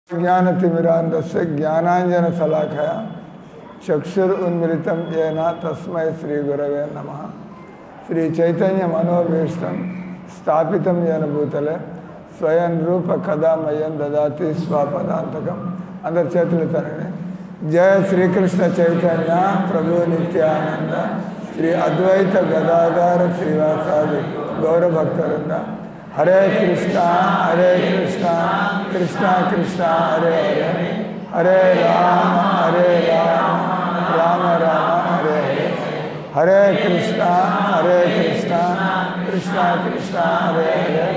ज्ञानतिमिरान्धस्य ज्ञानाञ्जनशलाकया चक्षुरुन्मिलितं येन तस्मै श्रीगुरवे नमः। श्रीचैतन्यमनोभीष्टं स्थापितं येन भूतले स्वयं रूप कदा मह्यं ददाति स्वपदान्तकम्। अंदर చేతులెత్తండి। जय श्रीकृष्ण चैतन्य प्रभु नित्यानंद श्री अद्वैत गदाधर श्रीवासादि गौरभक्तवृंद। हरे कृष्णा कृष्णा कृष्णा हरे हरे, हरे राम राम राम हरे हरे। हरे कृष्णा कृष्णा कृष्णा हरे हरे,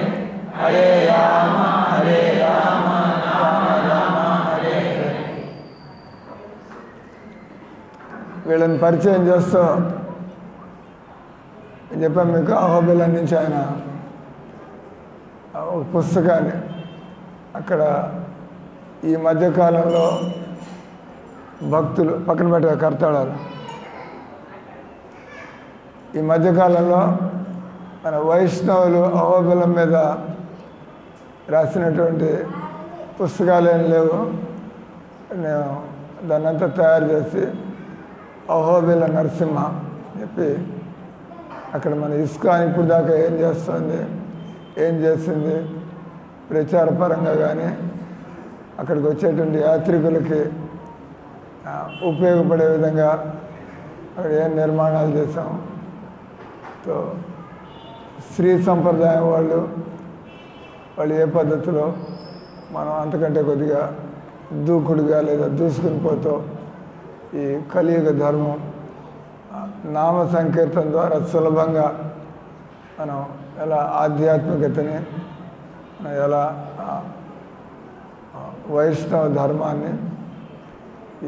हरे राम राम राम हरे हरे। వీళ్ళని పరిచయం చేస్తూ చెప్పాను మీకు అహోబిలం నుంచి ఆయన ఒక పుస్తకాన్ని అక్కడ ఈ మధ్యకాలంలో భక్తులు పక్కన పెట్టే కర్తాళాలు ఈ మధ్యకాలంలో మన వైష్ణవులు అహోబిలం మీద రాసినటువంటి పుస్తకాలు ఏం లేవు. నేను దాన్నంతా తయారు చేసి అహోబిల నరసింహ చెప్పి అక్కడ మన ఇస్కాన్ ఇప్పుడు దాకా ఏం చేస్తుంది, ఏం చేసింది ప్రచార పరంగా కానీ అక్కడికి వచ్చేటువంటి యాత్రికులకి ఉపయోగపడే విధంగా అక్కడ ఏం నిర్మాణాలు చేసాం. తో స్త్రీ సంప్రదాయం వాళ్ళు ఏ పద్ధతిలో మనం అంతకంటే కొద్దిగా దూకుడుగా లేదా దూసుకుని పోతూ ఈ కలియుగ ధర్మం నామ సంకీర్తన ద్వారా సులభంగా మనం ఎలా ఆధ్యాత్మికతని ఎలా వైష్ణవ ధర్మాన్ని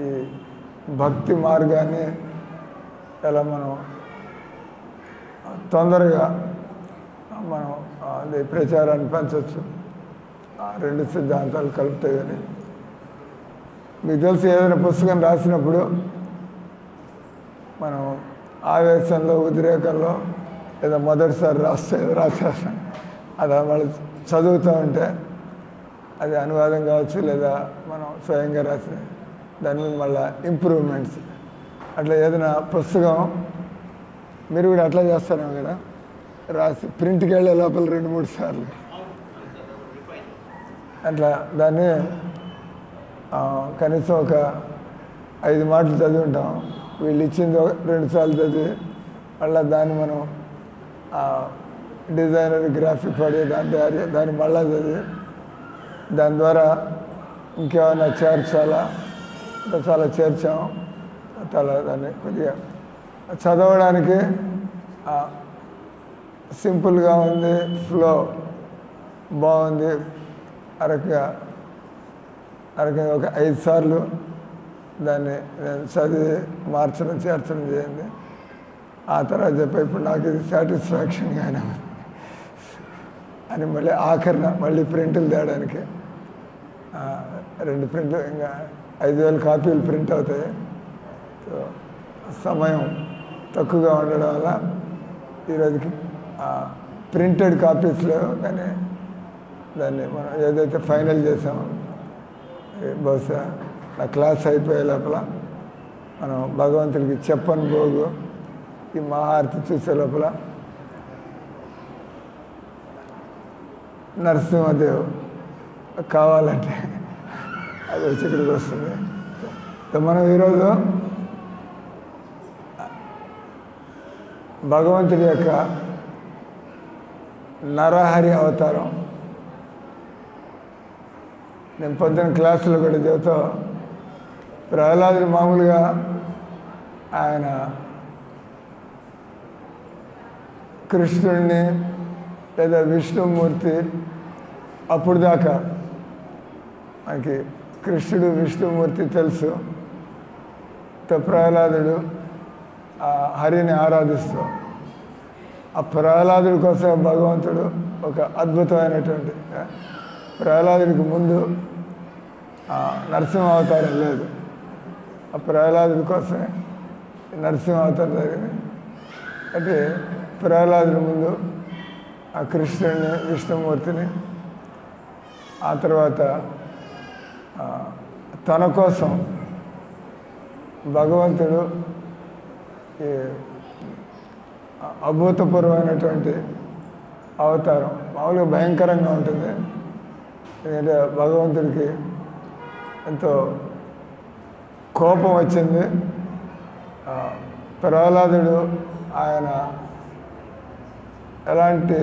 ఈ భక్తి మార్గాన్ని ఎలా మనం తొందరగా మనం అది ప్రచారాన్ని పెంచవచ్చు. రెండు సిద్ధాంతాలు కలుపుతాయి. కానీ మీకు తెలిసి ఏదైనా పుస్తకం రాసినప్పుడు మనం ఆవేశంలో ఉద్రేకంలో లేదా మొదటిసారి రాసేస్తాం. అది వాళ్ళు చదువుతూ ఉంటే అది అనువాదం కావచ్చు లేదా మనం స్వయంగా రాసి దాని మీద మళ్ళీ ఇంప్రూవ్మెంట్స్ అట్లా ఏదైనా పుస్తకం మీరు కూడా అట్లా చేస్తారేమో కదా, రాసి ప్రింట్కి వెళ్ళే లోపల 2-3 సార్లు అట్లా దాన్ని కనీసం ఒక 5 మాటలు చదివి ఉంటాం. వీళ్ళు ఇచ్చింది 2 సార్లు చదివి మళ్ళీ దాన్ని మనం డిజైనర్ గ్రాఫిక్ పడి దాన్ని మళ్ళీ చదివి దాని ద్వారా ఇంకేమైనా చేర్చాలా చాలా చేర్చాము. చాలా దాన్ని కొద్దిగా చదవడానికి సింపుల్గా ఉంది, ఫ్లో బాగుంది. అరకంగా ఒక 5 సార్లు దాన్ని నేను చదివి మార్చడం చేర్చడం చేయండి. ఆ తర్వాత చెప్పి ఇప్పుడు నాకు ఇది సాటిస్ఫాక్షన్గానే అని మళ్ళీ ఆఖరణ మళ్ళీ ప్రింట్లు తేయడానికి 2 ప్రింట్లు ఇంకా 5,000 కాపీలు ప్రింట్ అవుతాయి. సో సమయం తక్కువగా ఉండడం వల్ల ఈరోజుకి ప్రింటెడ్ కాపీస్ లేవు. కానీ దాన్ని మనం ఏదైతే ఫైనల్ చేసామో బహుశా నా క్లాస్ అయిపోయే లోపల మనం భగవంతుడికి చెప్పని భోగు ఈ మహారతి చూసే లోపల నరసింహదేవ్ కావాలంటే అది వచ్చి ఇక్కడికి వస్తుంది. మనం ఈరోజు భగవంతుడి యొక్క నరహరి అవతారం నేను పొద్దున క్లాసులో కూడా చెబుతా. ప్రహ్లాదుడు మామూలుగా ఆయన కృష్ణుడిని లేదా విష్ణుమూర్తి అప్పుడు దాకా మనకి కృష్ణుడు విష్ణుమూర్తి తెలుసు. ప్రహ్లాదుడు హరిని ఆరాధిస్తూ ఆ ప్రహ్లాదుడి కోసం భగవంతుడు ఒక అద్భుతమైనటువంటి ప్రహ్లాదుడికి ముందు నరసింహ అవతారం లేదు. ఆ ప్రహ్లాదుడి కోసమే నరసింహ అవతారం జరిగింది. అంటే ప్రహ్లాదుడి ముందు ఆ కృష్ణుడిని విష్ణుమూర్తిని ఆ తర్వాత తన కోసం భగవంతుడు ఈ అభూతపూర్వమైనటువంటి అవతారం. మామూలుగా భయంకరంగా ఉంటుంది, ఎందుకంటే భగవంతుడికి ఎంతో కోపం వచ్చింది. ప్రహ్లాదుడు ఆయన ఎలాంటి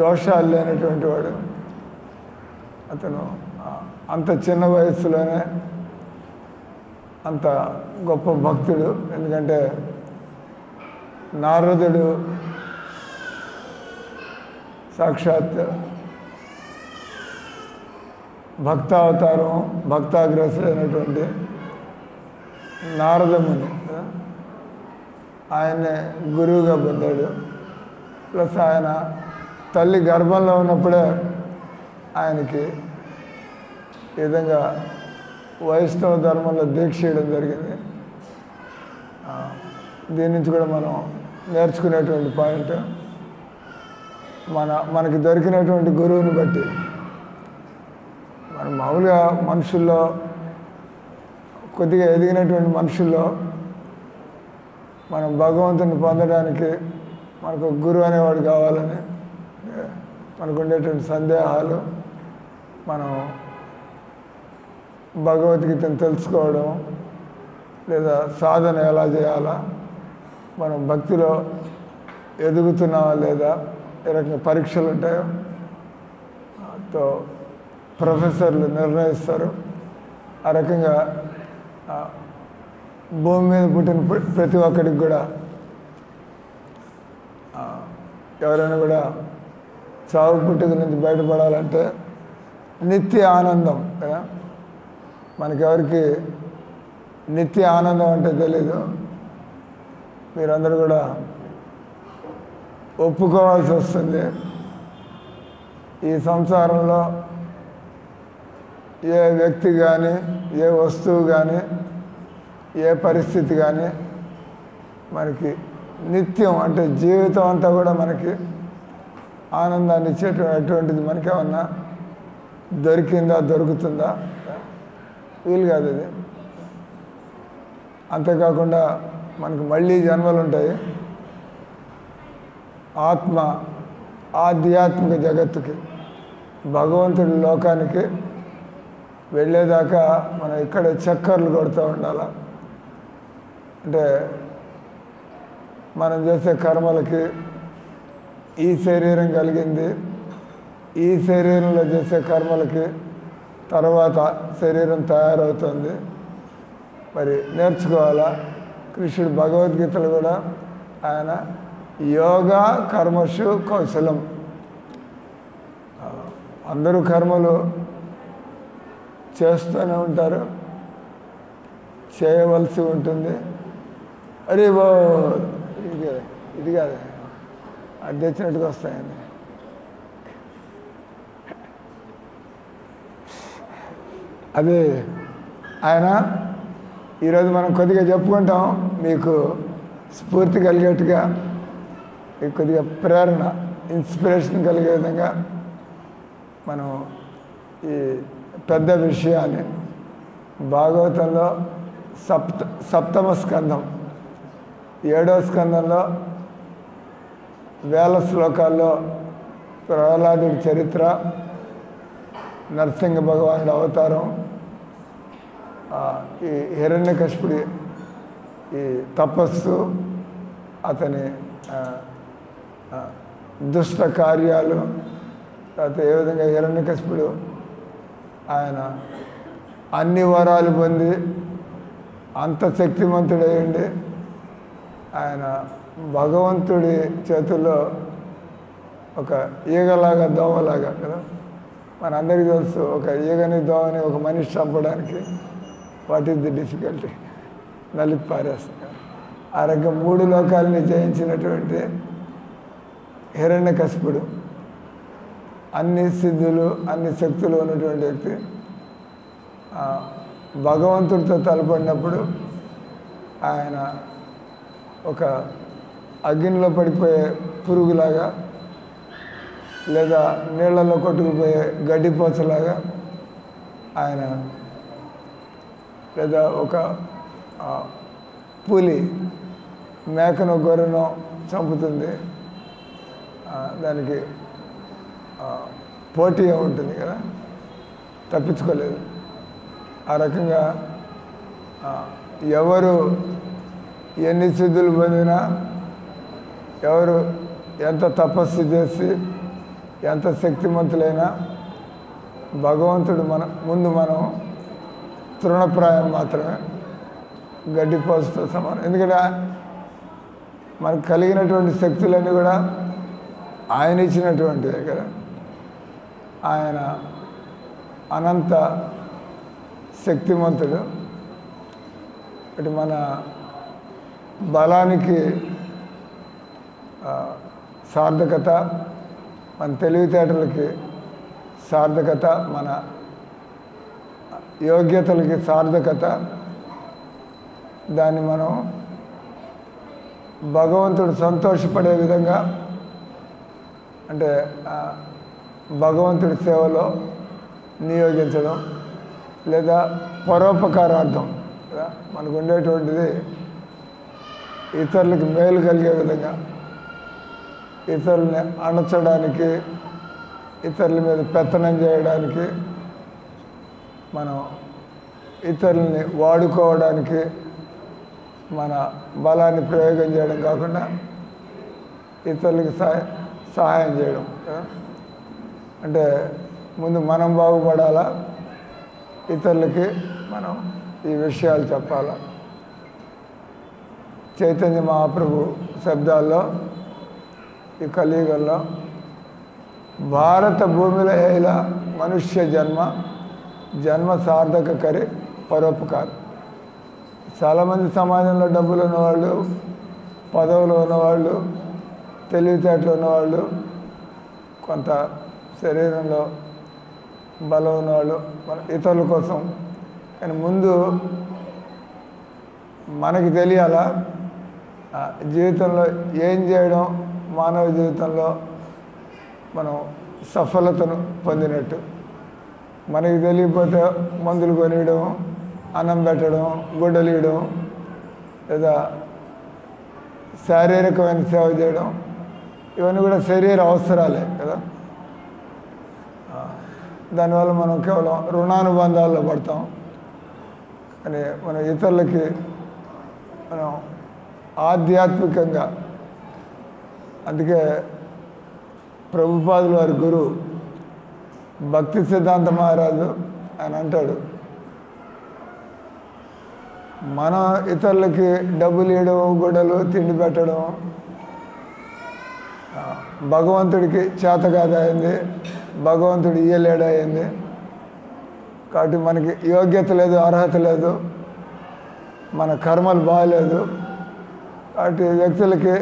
దోషాలు లేనటువంటి వాడు. అతను అంత చిన్న వయస్సులోనే అంత గొప్ప భక్తుడు. ఎందుకంటే నారదుడు సాక్షాత్ భక్తావతారం, భక్తాగ్రసుడైనటువంటి నారదముని ఆయన్నే గురువుగా పొందాడు. ప్లస్ ఆయన తల్లి గర్భంలో ఉన్నప్పుడే ఆయనకి ఈ విధంగా వైష్ణవ ధర్మంలో దీక్ష చేయడం జరిగింది. దీని నుంచి కూడా మనం నేర్చుకునేటువంటి పాయింట్, మనకి దొరికినటువంటి గురువుని బట్టి మనం మామూలుగా మనుషుల్లో కొద్దిగా ఎదిగినటువంటి మనుషుల్లో మనం భగవంతుని పొందడానికి మనకు గురువు అనేవాడు కావాలని మనకు ఉండేటువంటి సందేహాలు, మనం భగవద్గీతను తెలుసుకోవడం, లేదా సాధన ఎలా చేయాలా, మనం భక్తిలో ఎదుగుతున్నావా లేదా, ఏ రకంగా పరీక్షలు ఉంటాయో తో ప్రొఫెసర్లు నిర్ణయిస్తారు. ఆ రకంగా భూమి మీద పుట్టిన ప్రతి ఒక్కడికి కూడా ఎవరైనా కూడా చావు పుట్టుక నుంచి బయటపడాలంటే నిత్య ఆనందం కదా. మనకెవరికి నిత్య ఆనందం అంటే తెలీదు. మీరందరూ కూడా ఒప్పుకోవాల్సి వస్తుంది. ఈ సంసారంలో ఏ వ్యక్తి కానీ, ఏ వస్తువు కానీ, ఏ పరిస్థితి కానీ మనకి నిత్యం అంటే జీవితం అంతా కూడా మనకి ఆనందాన్ని ఇచ్చేటువంటిది మనకేమన్నా దొరికిందా, దొరుకుతుందా? వీలు కాదు అది. అంతేకాకుండా మనకు మళ్ళీ జన్మలు ఉంటాయి. ఆత్మ ఆధ్యాత్మిక జగత్తుకి, భగవంతుడి లోకానికి వెళ్ళేదాకా మనం ఇక్కడ చక్కర్లు కొడుతూ ఉండాలి. అంటే మనం చేసే కర్మలకి ఈ శరీరం కలిగింది, ఈ శరీరంలో చేసే కర్మలకి తర్వాత శరీరం తయారవుతుంది. మరి నేర్చుకోవాలా. కృష్ణుడు భగవద్గీతలు కూడా ఆయన యోగా కర్మషు కౌశలం, అందరూ కర్మలు చేస్తూనే ఉంటారు, చేయవలసి ఉంటుంది. అరే బో ఇది కాదు, అది తెచ్చినట్టుగా వస్తాయండి. అది ఆయన ఈరోజు మనం కొద్దిగా చెప్పుకుంటాం, మీకు స్ఫూర్తి కలిగేట్టుగా, మీకు కొద్దిగా ప్రేరణ, ఇన్స్పిరేషన్ కలిగే విధంగా మనం ఈ పెద్ద విషయాన్ని భాగవతంలో సప్తమ స్కంధం 7వ స్కంధంలో వేల శ్లోకాల్లో ప్రహ్లాదుడి చరిత్ర, నరసింహ భగవానుడి అవతారం, ఈ హిరణ్యకశిపుడి ఈ తపస్సు, అతని దుష్ట కార్యాలు, తర్వాత ఏ విధంగా హిరణ్యకశిపుడు ఆయన అన్ని వరాలు పొంది అంత శక్తిమంతుడయ్యండి ఆయన భగవంతుడి చేతుల్లో ఒక ఈగలాగా, దోమలాగా కదా. మనందరికీ తెలుసు, ఒక ఈగని దోమని ఒక మనిషి చంపడానికి వాట్ ఈస్ ది డిఫికల్టీ, నలిపి పారేస్తారు. ఆ రకంగా 3 లోకాలని జయించినటువంటి హిరణ్యకశిపుడు, అన్ని సిద్ధులు, అన్ని శక్తులు ఉన్నటువంటి వ్యక్తి, భగవంతుడితో తలపడినప్పుడు ఆయన ఒక అగ్నిలో పడిపోయే పురుగులాగా, లేదా నీళ్లలో కొట్టుకుపోయే గడ్డిపోచలాగా ఆయన లేదా ఒక పులి మేకను గొర్రెను చంపుతుంది, దానికి పోటీ ఉంటుంది కదా, తప్పించుకోలేదు. ఆ రకంగా ఎవరు ఎన్ని సిద్ధులు పొందినా, ఎవరు ఎంత తపస్సు చేసి ఎంత శక్తిమంతులైనా భగవంతుడు ముందు మనం తృణప్రాయం మాత్రమే, గడ్డిపోసుతో సమానం. ఎందుకంటే మనకు కలిగినటువంటి శక్తులన్నీ కూడా ఆయన ఇచ్చినటువంటివే కదా. ఆయన అనంత శక్తిమంతుడు. ఇటు మన బలానికి సార్థకత, మన తెలివితేటలకి సార్థకత, మన యోగ్యతలకి సార్థకత, దాన్ని మనం భగవంతుడు సంతోషపడే విధంగా, అంటే భగవంతుడి సేవలో నియోగించడం లేదా పరోపకారార్థం కదా, మనకు ఉండేటువంటిది ఇతరులకు మేలు కలిగే విధంగా, ఇతరుల్ని అణచడానికి, ఇతరుల మీద పెత్తనం చేయడానికి, మనం ఇతరుల్ని వాడుకోవడానికి మన బలాన్ని ప్రయోగం చేయడం కాకుండా ఇతరులకి సహాయం చేయడం కదా. అంటే ముందు మనం బాగుపడాలా, ఇతరులకి మనం ఈ విషయాలు చెప్పాలా. చైతన్య మహాప్రభు శబ్దాల్లో ఈ కలియుగంలో భారత భూమిలో ఇలా మనుష్య జన్మ సార్థక కరి పరోపకారం. చాలామంది సమాజంలో డబ్బులు ఉన్నవాళ్ళు, పదవులు ఉన్నవాళ్ళు, తెలివితేటలు ఉన్నవాళ్ళు, కొంత శరీరంలో బలం ఉన్నవాళ్ళు మన ఇతరుల కోసం. కానీ ముందు మనకి తెలియాలా జీవితంలో ఏం చేయడం మానవ జీవితంలో మనం సఫలతను పొందినట్టు. మనకి తెలియకపోతే మందులు కొనియడం, అన్నం పెట్టడం, గుడ్డలు ఇవ్వడం, లేదా శారీరకమైన సేవ చేయడం, ఇవన్నీ కూడా శరీర అవసరాలే కదా. దానివల్ల మనం కేవలం రుణానుబంధాల్లో పడతాం. అని మనం ఇతరులకి మనం ఆధ్యాత్మికంగా, అందుకే ప్రభుపాదుల వారి గురువు భక్తి సిద్ధాంత మహారాజు ఆయన అంటాడు, మనం ఇతరులకి డబ్బులు ఇవ్వడం, గుడ్డలు తిండి పెట్టడం భగవంతుడికి చేతకాదయింది, భగవంతుడు ఇయ్యలేడయింది. కాబట్టి మనకి యోగ్యత లేదు, అర్హత లేదు, మన కర్మలు బాగలేదు. కాబట్టి వ్యక్తులకి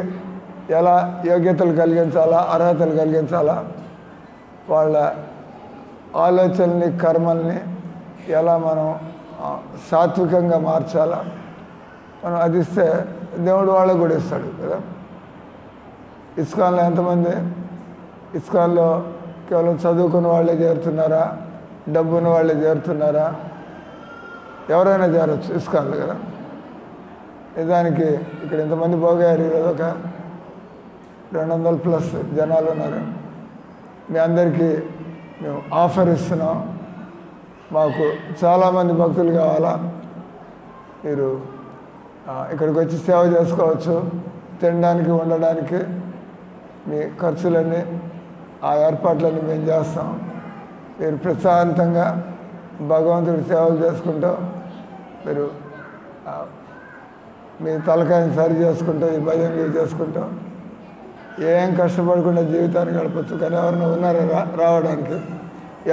ఎలా యోగ్యతలు కలిగించాలా, అర్హతలు కలిగించాలా, వాళ్ళ ఆలోచనల్ని కర్మల్ని ఎలా మనం సాత్వికంగా మార్చాలా, మనం అది ఇస్తే దేవుడు వాళ్ళకు కూడా ఇస్తాడు కదా. ఇస్కాన్లో ఎంతమంది, ఇస్కాన్లో కేవలం చదువుకున్న వాళ్ళే చేరుతున్నారా, డబ్బున్న వాళ్ళే చేరుతున్నారా? ఎవరైనా చేరవచ్చు ఇస్కాన్లు కదా. నిజానికి ఇక్కడ ఇంతమంది పోగారు, ఈరోజు ఒక 200+ జనాలు ఉన్నారు. మీ అందరికీ మేము ఆఫర్ ఇస్తున్నాం, మాకు చాలామంది భక్తులు కావాలా, మీరు ఇక్కడికి వచ్చి సేవ చేసుకోవచ్చు, తినడానికి ఉండడానికి మీ ఖర్చులన్నీ ఆ ఏర్పాట్లన్నీ మేము చేస్తాం. మీరు ప్రశాంతంగా భగవంతుడి సేవలు చేసుకుంటూ మీరు మీ తలకాయని సరి చేసుకుంటూ ఈ భజనలు చేసుకుంటూ ఏం కష్టపడకుండా జీవితాన్ని గడపచ్చు. కానీ ఎవరైనా ఉన్నారా రావడానికి?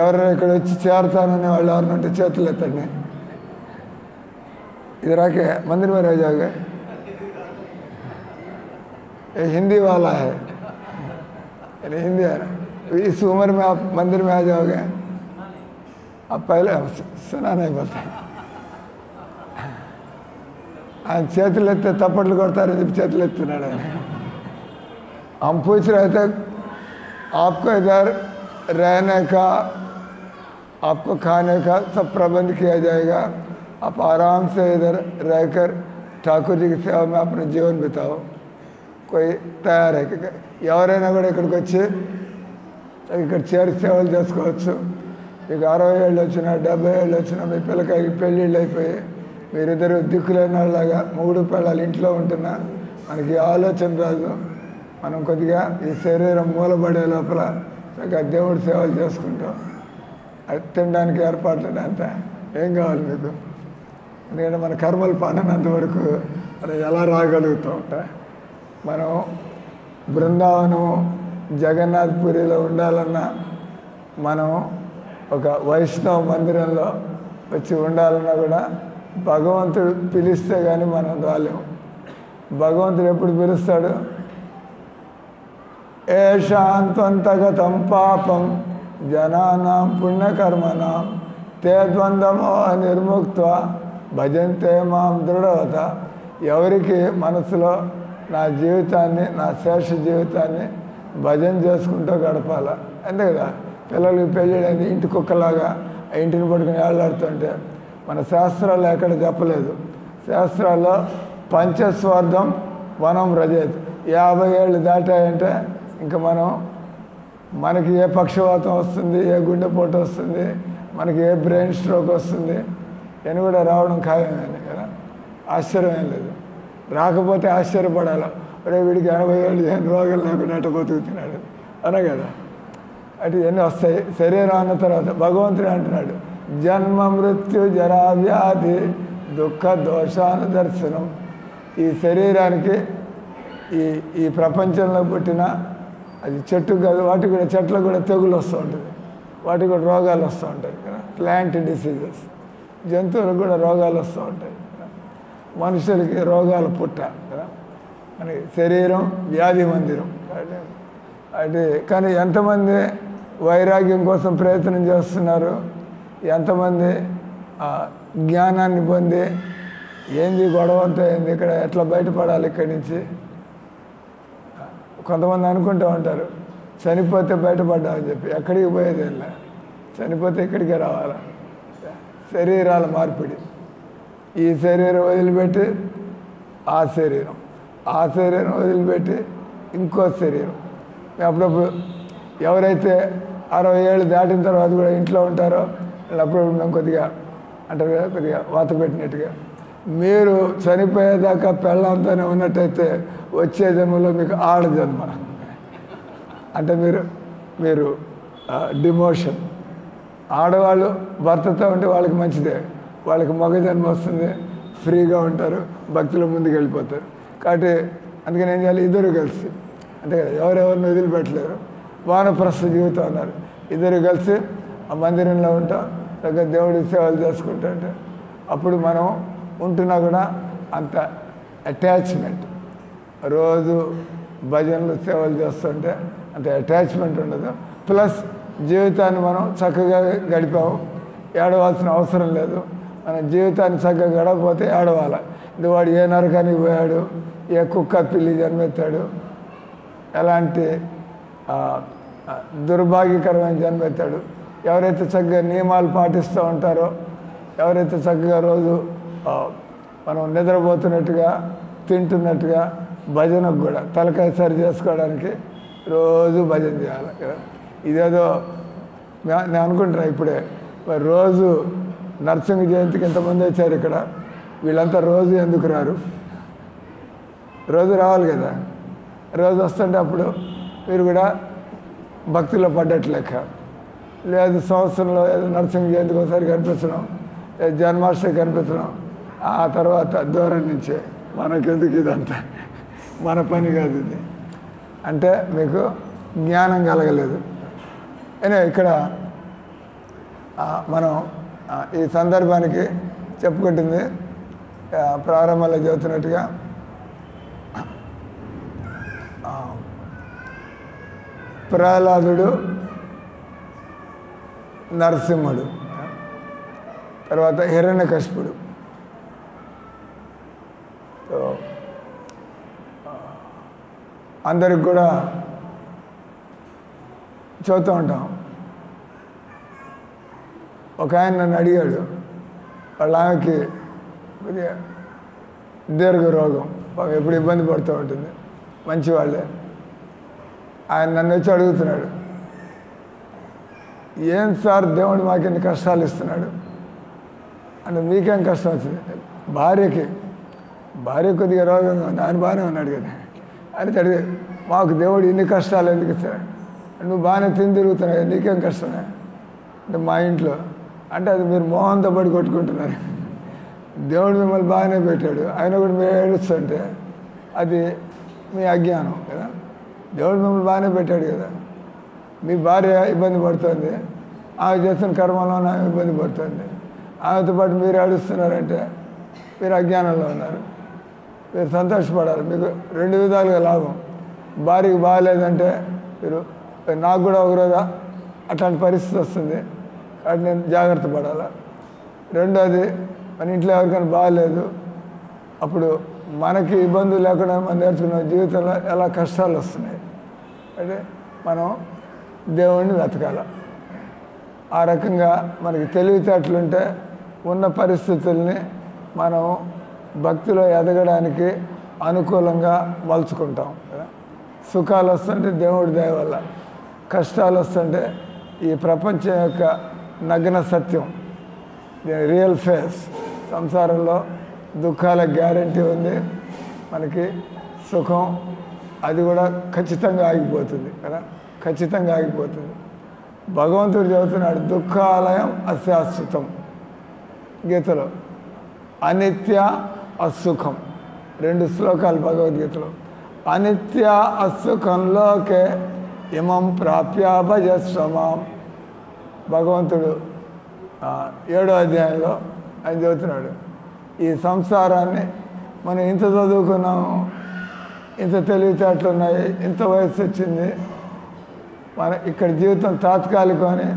ఎవరైనా ఇక్కడ వచ్చి చేరతాననే వాళ్ళు ఎవరిని ఉంటే చేతులు ఎత్తండి. ఇది రాకే मंदिर में रह जाओगे, ये हिंदी वाला है, यानी हिंदी है ना. इस उम्र में आप मंदिर में आ जाओगे. आप पहले सुना नहीं बोलते, ఆయన చేతులు ఎత్తే తప్పట్లు కొడతారని చెప్పి చేతులు ఎత్తున్నాడు ఆయన. हम पूछ रहे थे आपको इधर रहने का आपको खाने का सब प्रबंध किया जाएगा, आप आराम से इधर रहकर ठाकुर जी की सेवा में अपना जीवन बिताओ. कोई तैयार है कि ఎవరైనా కూడా ఇక్కడికి వచ్చి ఇక్కడ చేరి సేవలు చేసుకోవచ్చు. మీకు 60 ఏళ్ళు వచ్చినా 70 ఏళ్ళు వచ్చినా మీ పిల్లకాయకి పెళ్ళిళ్ళు అయిపోయి మీరిద్దరు దిక్కులేని వాళ్ళలాగా మూడు పిల్లలు ఇంట్లో ఉంటున్నా మనకి ఆలోచన రాదు. మనం కొద్దిగా ఈ శరీరం మూలబడే లోపల చక్కగా దేవుడి సేవలు చేసుకుంటాం. అది తినడానికి ఏర్పాట్లు అంతా ఏం కావాలి మీకు? ఎందుకంటే మన కర్మలు పండినంత వరకు మనం ఎలా రాగలుగుతూ ఉంటాం. మనం బృందావనం జగన్నాథ్పురిలో ఉండాలన్నా మనం ఒక వైష్ణవ మందిరంలో వచ్చి ఉండాలన్నా కూడా భగవంతుడు పిలిస్తే కానీ మనం రాలేము. భగవంతుడు ఎప్పుడు పిలుస్తాడు? ఏషాంత్వంతగతం పాపం జనానాం పుణ్యకర్మణాం తే ద్వంద్వమో నిర్ముక్త భజంతే మాం దృఢవత. ఎవరికి మనసులో నా జీవితాన్ని నా శేష జీవితాన్ని భజన చేసుకుంటూ గడపాల. అంతే కదా, పిల్లలకి పెళ్ళిడైంది ఇంటి కుక్కలాగా ఇంటిని పట్టుకుని ఏళ్ళాడుతుంటే మన శాస్త్రాల్లో ఎక్కడ చెప్పలేదు. శాస్త్రాల్లో పంచస్వార్థం వనం రజయత్. 50 ఏళ్ళు దాటాయంటే ఇంకా మనకి ఏ పక్షవాతం వస్తుంది, ఏ గుండెపోటు వస్తుంది, మనకి ఏ బ్రెయిన్ స్ట్రోక్ వస్తుంది అని కూడా రావడం ఖాయమే కదా. ఆశ్చర్యం లేదు. రాకపోతే ఆశ్చర్యపడాలి. అరే వీడికి 80 ఏళ్ళు ఏం రోగాలు లేకుండా ఎట్ట బతుకుతున్నాడు అనే కదా. అటు ఇవన్నీ వస్తాయి. శరీరం అన్న తర్వాత భగవంతుడు అంటున్నాడు జన్మ మృత్యు జరా వ్యాధి దుఃఖ దోషాను దర్శనం. ఈ శరీరానికి ఈ ప్రపంచంలో పుట్టిన అది చెట్టు కాదు, వాటికి కూడా చెట్లకు కూడా తెగులు వస్తూ ఉంటుంది, వాటికి కూడా రోగాలు వస్తూ ఉంటాయి కదా. ప్లాంట్ డిసీజెస్, జంతువులకు కూడా రోగాలు వస్తూ ఉంటాయి. మనుషులకి రోగాలు పుట్ట కదా. మన శరీరం వ్యాధి మందిరం అంటే. కానీ ఎంతమంది వైరాగ్యం కోసం ప్రయత్నం చేస్తున్నారు, ఎంతమంది జ్ఞానాన్ని పొంది ఏంది గొడవ అంతా ఏంది, ఇక్కడ ఎట్లా బయటపడాలి ఇక్కడి నుంచి. కొంతమంది అనుకుంటూ ఉంటారు చనిపోతే బయటపడ్డామని చెప్పి. ఎక్కడికి పోయేది వెళ్ళా, చనిపోతే ఇక్కడికే రావాలా. శరీరాల మార్పిడి. ఈ శరీరం వదిలిపెట్టి ఆ శరీరం వదిలిపెట్టి ఇంకో శరీరం. అప్పుడప్పుడు ఎవరైతే 60 ఏళ్ళు దాటిన తర్వాత కూడా ఇంట్లో ఉంటారో అప్పుడప్పుడు మేము కొద్దిగా అంటారు కదా, కొద్దిగా వాత పెట్టినట్టుగా మీరు చనిపోయేదాకా పెళ్ళంతానే ఉన్నట్టయితే వచ్చే జన్మలో మీకు ఆడ జన్మ అంటే మీరు డిమోషన్. ఆడవాళ్ళు భర్తతో ఉంటే వాళ్ళకి మంచిదే, వాళ్ళకి మగ జన్మ వస్తుంది, ఫ్రీగా ఉంటారు, భక్తిలో ముందుకు వెళ్ళిపోతారు. కాబట్టి అందుకని ఏం చేయాలి, ఇద్దరు కలిసి అంతే కదా. ఎవరెవరిని వదిలిపెట్టలేరు. వానప్రస్థ జీవితం అన్నారు. ఇద్దరు కలిసి ఆ మందిరంలో ఉంటాం, దగ్గర దేవుడి సేవలు చేసుకుంటా అంటే అప్పుడు మనం ఉంటున్నా కూడా అంత అటాచ్మెంట్. రోజు భజనలు సేవలు చేస్తుంటే అంత అటాచ్మెంట్ ఉండదు. ప్లస్ జీవితాన్ని మనం చక్కగా గడిపాము, ఏడవాల్సిన అవసరం లేదు. మన జీవితాన్ని చక్కగా గడపకపోతే ఏడవాలి. ఇది వాడు ఏ నరకానికి పోయాడు, ఏ కుక్క పిల్లి జన్మెత్తాడు, ఎలాంటి దుర్భాగ్యకరమైన జన్మెత్తాడు. ఎవరైతే చక్కగా నియమాలు పాటిస్తూ ఉంటారో, ఎవరైతే చక్కగా రోజు మనం నిద్రపోతున్నట్టుగా తింటున్నట్టుగా భజనకు కూడా తలకాయ సరి చేసుకోవడానికి రోజు భజన చేయాలి కదా. ఇదేదో నేను అనుకుంటున్నా ఇప్పుడే మరి రోజు నరసింహ జయంతికి ఎంతమంది వచ్చారు ఇక్కడ, వీళ్ళంతా రోజు ఎందుకు రారు? రోజు రావాలి కదా. రోజు వస్తుంటే అప్పుడు మీరు కూడా భక్తిలో పడ్డట్టు లెక్క. లేదు సంవత్సరంలో ఏదో నరసింహ జయంతికి ఒకసారి కనిపించడం, జన్మాష్టమి కనిపించడం, ఆ తర్వాత దూరం నుంచే మనకెందుకు ఇదంతా, మన పని కాదు ఇది అంటే మీకు జ్ఞానం కలగలేదు. అయినా ఇక్కడ మనం ఈ సందర్భానికి చెప్పుకుంటుంది ప్రారంభంలో చెబుతున్నట్టుగా ప్రహ్లాదుడు, నరసింహుడు, తర్వాత హిరణ్యకశిపుడు. సో అందరికి కూడా చూస్తూ ఉంటాం. ఒక ఆయన నన్ను అడిగాడు, వాళ్ళ ఆమెకి కొద్దిగా దీర్ఘ రోగం, ఎప్పుడు ఇబ్బంది పడుతూ ఉంటుంది, మంచివాళ్ళే. ఆయన నన్ను వచ్చి అడుగుతున్నాడు, ఏం సార్ దేవుడు మాకెన్ని కష్టాలు ఇస్తున్నాడు అంటే, మీకేం కష్టం వచ్చింది? భార్య కొద్దిగా రోగంగా ఉంది, ఆయన బాగానే ఉన్నాడు కదా అని అడిగి, మాకు దేవుడు ఇన్ని కష్టాలు ఎందుకు ఇస్తాడు? నువ్వు బాగానే తిని తిరుగుతున్నావు, నీకేం కష్టమే అంటే, మా ఇంట్లో అంటే అది మీరు మోహంతో పడి కొట్టుకుంటున్నారు. దేవుడు మిమ్మల్ని బాగానే పెట్టాడు, ఆయన కూడా మీరు ఏడుస్తుంటే అది మీ అజ్ఞానం కదా. దేవుడు మిమ్మల్ని బాగానే పెట్టాడు కదా, మీ భార్య ఇబ్బంది పడుతుంది, ఆమె చేస్తున్న కర్మలో ఆమె ఇబ్బంది పడుతుంది, ఆమెతో పాటు మీరు ఏడుస్తున్నారంటే మీరు అజ్ఞానంలో ఉన్నారు. మీరు సంతోషపడాలి, మీకు రెండు విధాలుగా లాభం. భార్యకి బాగాలేదంటే మీరు, నాకు కూడా ఒకరోజు అట్లాంటి పరిస్థితి వస్తుంది కాబట్టి నేను జాగ్రత్త పడాలి. రెండోది, మన ఇంట్లో ఎవరికైనా బాగాలేదు, అప్పుడు మనకి ఇబ్బందులు లేకుండా మనం నేర్చుకున్న జీవితంలో ఎలా కష్టాలు వస్తున్నాయి అంటే మనం దేవుణ్ణి వెతకాలి. ఆ రకంగా మనకి తెలివితేటలుంటే ఉన్న పరిస్థితుల్ని మనం భక్తిలో ఎదగడానికి అనుకూలంగా మలుచుకుంటాం కదా. సుఖాలు వస్తుంటే దేవుడి దయ వల్ల, కష్టాలు వస్తుంటే ఈ ప్రపంచం యొక్క నగ్న సత్యం, రియల్ ఫేస్. సంసారంలో దుఃఖాల గ్యారంటీ ఉంది, మనకి సుఖం అది కూడా ఖచ్చితంగా ఆగిపోతుంది కదా, ఖచ్చితంగా ఆగిపోతుంది. భగవంతుడు చెబుతున్నాడు, దుఃఖాలయం అశాశ్వతం గీతలో, అనిత్య అసుఖం, 2 శ్లోకాలు భగవద్గీతలో. అనిత్య అసుఖంలోకే ఇమం ప్రాప్య భజస్వమాం. భగవంతుడు 7వ అధ్యాయంలో ఆయన చెబుతున్నాడు, ఈ సంసారాన్ని మనం ఇంత చదువుకున్నాము, ఇంత తెలివితేటలు ఉన్నాయి, ఇంత వయసు వచ్చింది, మన ఇక్కడ జీవితం తాత్కాలికం అని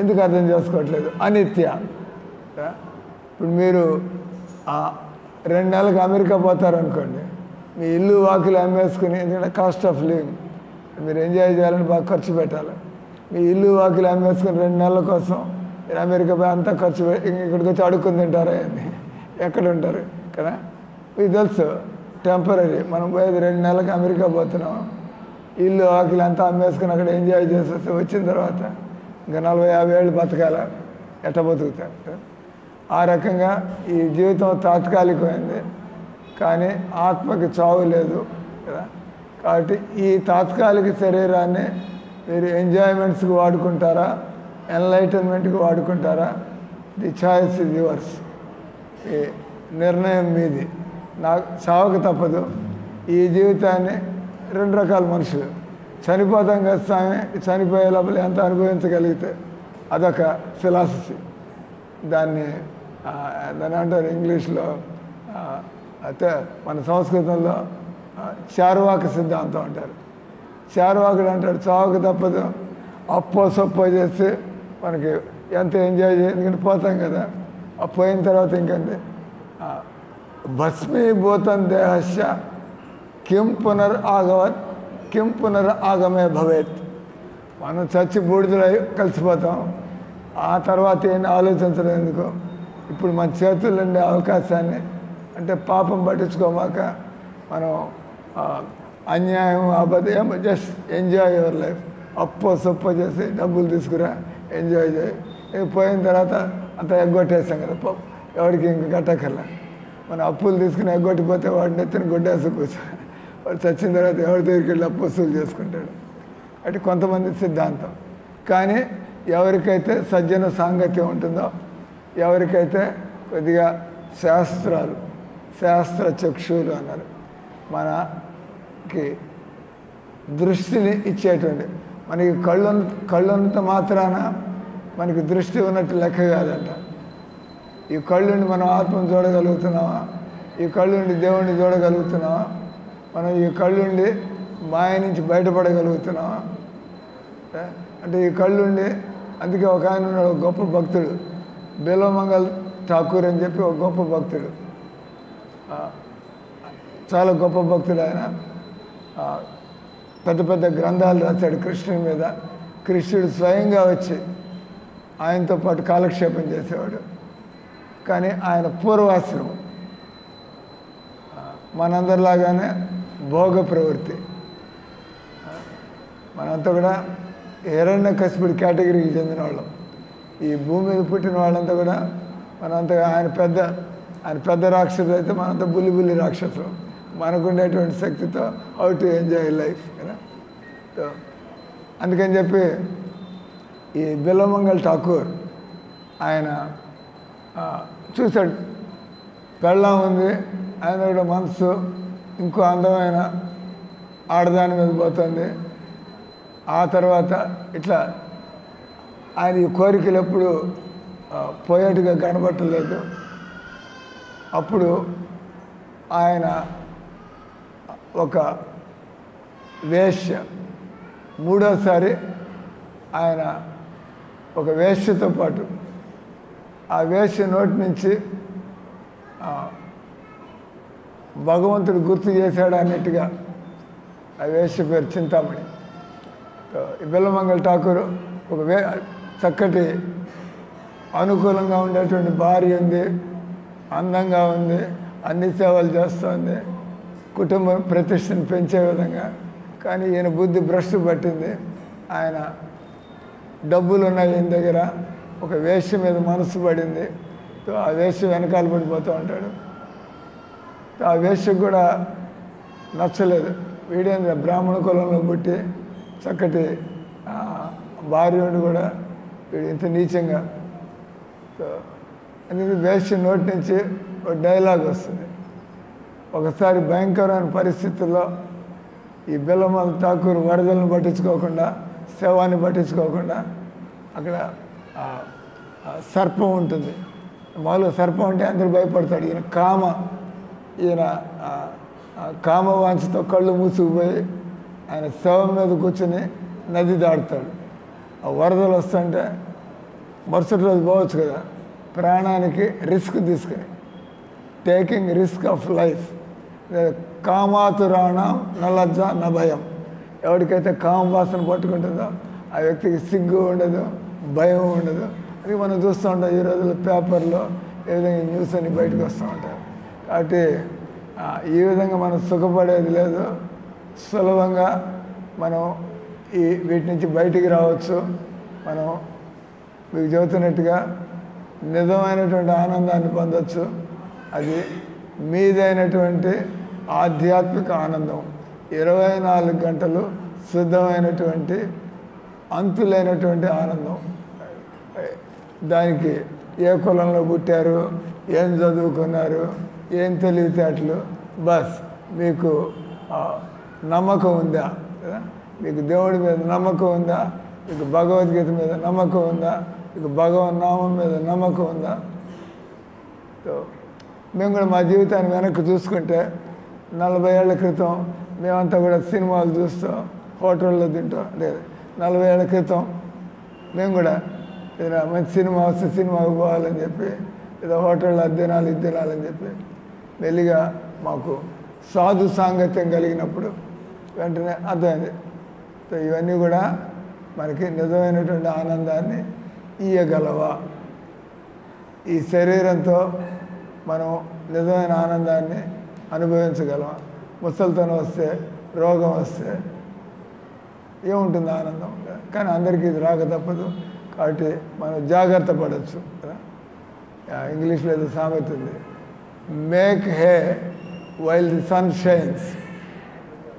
ఎందుకు అర్థం చేసుకోవట్లేదు? అనిత్య. ఇప్పుడు మీరు 2 నెలలకు అమెరికా పోతారనుకోండి, మీ ఇల్లు వాకిలు అమ్మేసుకుని, ఎందుకంటే కాస్ట్ ఆఫ్ లివింగ్, మీరు ఎంజాయ్ చేయాలని బాగా ఖర్చు పెట్టాలి. మీ ఇల్లు వాకిలు అమ్మేసుకుని 2 నెలల కోసం మీరు అమెరికా పోయి అంతా ఖర్చు పెట్టి ఇక్కడికి వచ్చి అడుక్కుని తింటారా అని, ఎక్కడ ఉంటారు కదా. మీకు తెలుసు టెంపరీ, మనం పోయేది 2 నెలలకు అమెరికా పోతున్నాం, ఇల్లు వాకిలు అంతా అమ్మేసుకుని అక్కడ ఎంజాయ్ చేసేసి వచ్చిన తర్వాత ఇంకా 40-50 ఏళ్ళు బతకాల, ఎట్ట బతుకుతారు? ఆ రకంగా ఈ జీవితం తాత్కాలికమైంది, కానీ ఆత్మకి చావు లేదు కదా. కాబట్టి ఈ తాత్కాలిక శరీరాన్ని మీరు ఎంజాయ్మెంట్స్కి వాడుకుంటారా, ఎన్లైటన్మెంట్కి వాడుకుంటారా? The choice is yours. ఈ నిర్ణయం మీది. నాకు చావక తప్పదు. ఈ జీవితాన్ని 2 రకాల మనుషులు, చనిపోతాం కదా స్వామి, చనిపోయే లోపల ఎంత అనుభవించగలిగితే అదొక ఫిలాసఫీ. దాన్ని అంటారు ఇంగ్లీష్లో, అయితే మన సంస్కృతంలో చార్వాక సిద్ధాంతం అంటారు. చార్వాకుడు అంటాడు, చావక తప్పదు, అప్పో సొప్పో చేసి మనకి ఎంత ఎంజాయ్ చేయాలి, ఎందుకంటే పోతాం కదా. పోయిన తర్వాత ఇంకంతే, భస్మీభూతం దేహస్య కిం పునర్ ఆగమే భవేత్. మనం చచ్చి బూడిదలో కలిసిపోతాం, ఆ తర్వాత ఏం ఆలోచించడం ఎందుకు? ఇప్పుడు మన చేతుల్లో ఉండే అవకాశాన్ని, అంటే పాపం పట్టించుకోమాక మనం అన్యాయం అబద్ధం, జస్ట్ ఎంజాయ్ యువర్ లైఫ్. అప్పో సొప్పో చేసి డబ్బులు తీసుకురా, ఎంజాయ్ చేయి. పోయిన తర్వాత అంత ఎగ్గొట్టేస్తాం కదా, ఎవరికి ఇంక గట్టకల్లా. మనం అప్పులు తీసుకుని ఎగ్గొట్టిపోతే వాడిని ఎత్తుని గుడ్డేసి కూర్చో, వాడు చచ్చిన తర్వాత ఎవరి దగ్గరికి వెళ్ళి అప్పు వసూలు చేసుకుంటాడు. అంటే కొంతమంది సిద్ధాంతం. కానీ ఎవరికైతే సజ్జన సాంగత్యం ఉంటుందో, ఎవరికైతే కొద్దిగా శాస్త్ర చక్షువులు అన్నారు, మనకి దృష్టిని ఇచ్చేటువంటి, మనకి కళ్ళున్నంత మాత్రాన మనకి దృష్టి ఉన్నట్టు లెక్క కాదంట. ఈ కళ్ళుండి మనం ఆత్మను చూడగలుగుతున్నామా? ఈ కళ్ళుండి దేవుణ్ణి చూడగలుగుతున్నామా? మనం ఈ కళ్ళుండి మాయ నుంచి బయటపడగలుగుతున్నామా? అంటే ఈ కళ్ళుండి, అందుకే ఒక ఆయన ఉన్నాడు, ఒక గొప్ప భక్తుడు, బిల్వమంగళ్ ఠాకూర్ అని చెప్పి ఒక గొప్ప భక్తుడు, చాలా గొప్ప భక్తుడు ఆయన. పెద్ద పెద్ద గ్రంథాలు రాశాడు కృష్ణుడి మీద. కృష్ణుడు స్వయంగా వచ్చి ఆయనతో పాటు కాలక్షేపం చేసేవాడు. కానీ ఆయన పూర్వాశ్రమం మనందరిలాగానే భోగ ప్రవృత్తి. మనంతా కూడా హిరణ్యకశిపుడి కేటగిరీకి చెందిన వాళ్ళం. ఈ భూమి మీద పుట్టిన వాళ్ళంతా కూడా మనంతా ఆయన పెద్ద రాక్షసులు అయితే మనంతా బుల్లి రాక్షసులు. మనకుండేటువంటి శక్తితో హౌ టు ఎంజాయ్ లైఫ్ కదా. అందుకని చెప్పి ఈ బిల్వమంగళ్ ఠాకూర్ ఆయన చూశాడు, పెళ్ళాం ఉంది, ఆయన కూడా మనసు ఇంకో అందమైన ఆడదాని మీద పోతుంది. ఆ తర్వాత ఇట్లా ఆయన ఈ కోరికలు ఎప్పుడు పోయేట్టుగా కనబట్టలేదు. అప్పుడు ఆయన ఒక వేశ్య, మూడోసారి ఆయన ఒక వేశ్యతో పాటు ఆ వేశ్య నోటి నుంచి భగవంతుడు గుర్తు చేశాడు అన్నట్టుగా ఆ వేశ్య పేరు చింతామణి. బిల్వమంగళ్ ఠాకూర్ ఒక చక్కటి అనుకూలంగా ఉండేటువంటి భార్య ఉంది, అందంగా ఉంది, అన్ని సేవలు చేస్తుంది, కుటుంబ ప్రతిష్టను పెంచే విధంగా. కానీ ఈయన బుద్ధి భ్రష్టు పట్టింది. ఆయన డబ్బులు ఉన్నాయి ఈయన దగ్గర, ఒక వేశ్య మీద మనసు పడింది. ఆ వేశ్య వెనకాల పడిపోతూ ఉంటాడు. ఆ వేశ్యకు కూడా నచ్చలేదు, వీడేంద్ర బ్రాహ్మణ కులంలో పుట్టి చక్కటి భార్యను కూడా వీడు ఇంత నీచంగా. అనేది వేశ్య నోటి నుంచి ఒక డైలాగ్ వస్తుంది. ఒకసారి భయంకరమైన పరిస్థితుల్లో ఈ బిల్వమంగళ్ ఠాకూర్ వరదలను పట్టించుకోకుండా, శవాన్ని పట్టించుకోకుండా అక్కడ సర్పం ఉంటుంది. మామూలుగా సర్పం అంటే అందరూ భయపడతాడు. ఈయన కామవాంఛతో కళ్ళు మూసుకుపోయి ఆయన శవం మీద కూర్చొని నది దాటుతాడు. ఆ వరదలు వస్తుంటే మరుసటి రోజు పోవచ్చు కదా, ప్రాణానికి రిస్క్ తీసుకుని, టేకింగ్ రిస్క్ ఆఫ్ లైఫ్. కామాతురాణం నలజ్జ నభయం. ఎవరికైతే కామవాసన పట్టుకుంటుందో ఆ వ్యక్తికి సిగ్గు ఉండదు, భయం ఉండదు. అది మనం చూస్తూ ఉంటాం ఈ రోజుల్లో పేపర్లో ఏ విధంగా న్యూస్ అని బయటకు వస్తూ ఉంటారు. కాబట్టి ఈ విధంగా మనం సుఖపడేది లేదు. సులభంగా మనం వీటి నుంచి బయటికి రావచ్చు. మనం మీకు చెబుతున్నట్టుగా నిజమైనటువంటి ఆనందాన్ని పొందవచ్చు. అది మీదైనటువంటి ఆధ్యాత్మిక ఆనందం. 24 గంటలు శుద్ధమైనటువంటి అంతులేనటువంటి ఆనందం. దానికి ఏ కులంలో పుట్టారు, ఏం చదువుకున్నారు, ఏం తెలివితేటలు, బస్ మీకు నమ్మకం ఉందా, మీకు దేవుడి మీద నమ్మకం ఉందా, మీకు భగవద్గీత మీద నమ్మకం ఉందా, మీకు భగవన్నామం మీద నమ్మకం ఉందా. మేము కూడా మా జీవితాన్ని వెనక్కి చూసుకుంటే 40 ఏళ్ల క్రితం మేమంతా కూడా సినిమాలు చూస్తూ హోటల్లో తింటాం. అంటే 40 ఏళ్ల క్రితం మేము కూడా ఏదైనా మంచి సినిమా వస్తే సినిమాకి పోవాలని చెప్పి ఏదో హోటల్లో ఇది తినాలని చెప్పి మెల్లిగా మాకు సాధు సాంగత్యం కలిగినప్పుడు వెంటనే అర్థమైంది. సో ఇవన్నీ కూడా మనకి నిజమైనటువంటి ఆనందాన్ని ఇయ్యగలవా? ఈ శరీరంతో మనం నిజమైన ఆనందాన్ని అనుభవించగలమా? ముసలితనం వస్తే, రోగం వస్తే ఏముంటుంది ఆనందం? కానీ అందరికీ ఇది రాక తప్పదు. కాబట్టి మనం జాగ్రత్త పడవచ్చు కదా. ఇంగ్లీష్లో ఏదో సామెత ఉంది, make hay while the sun shines.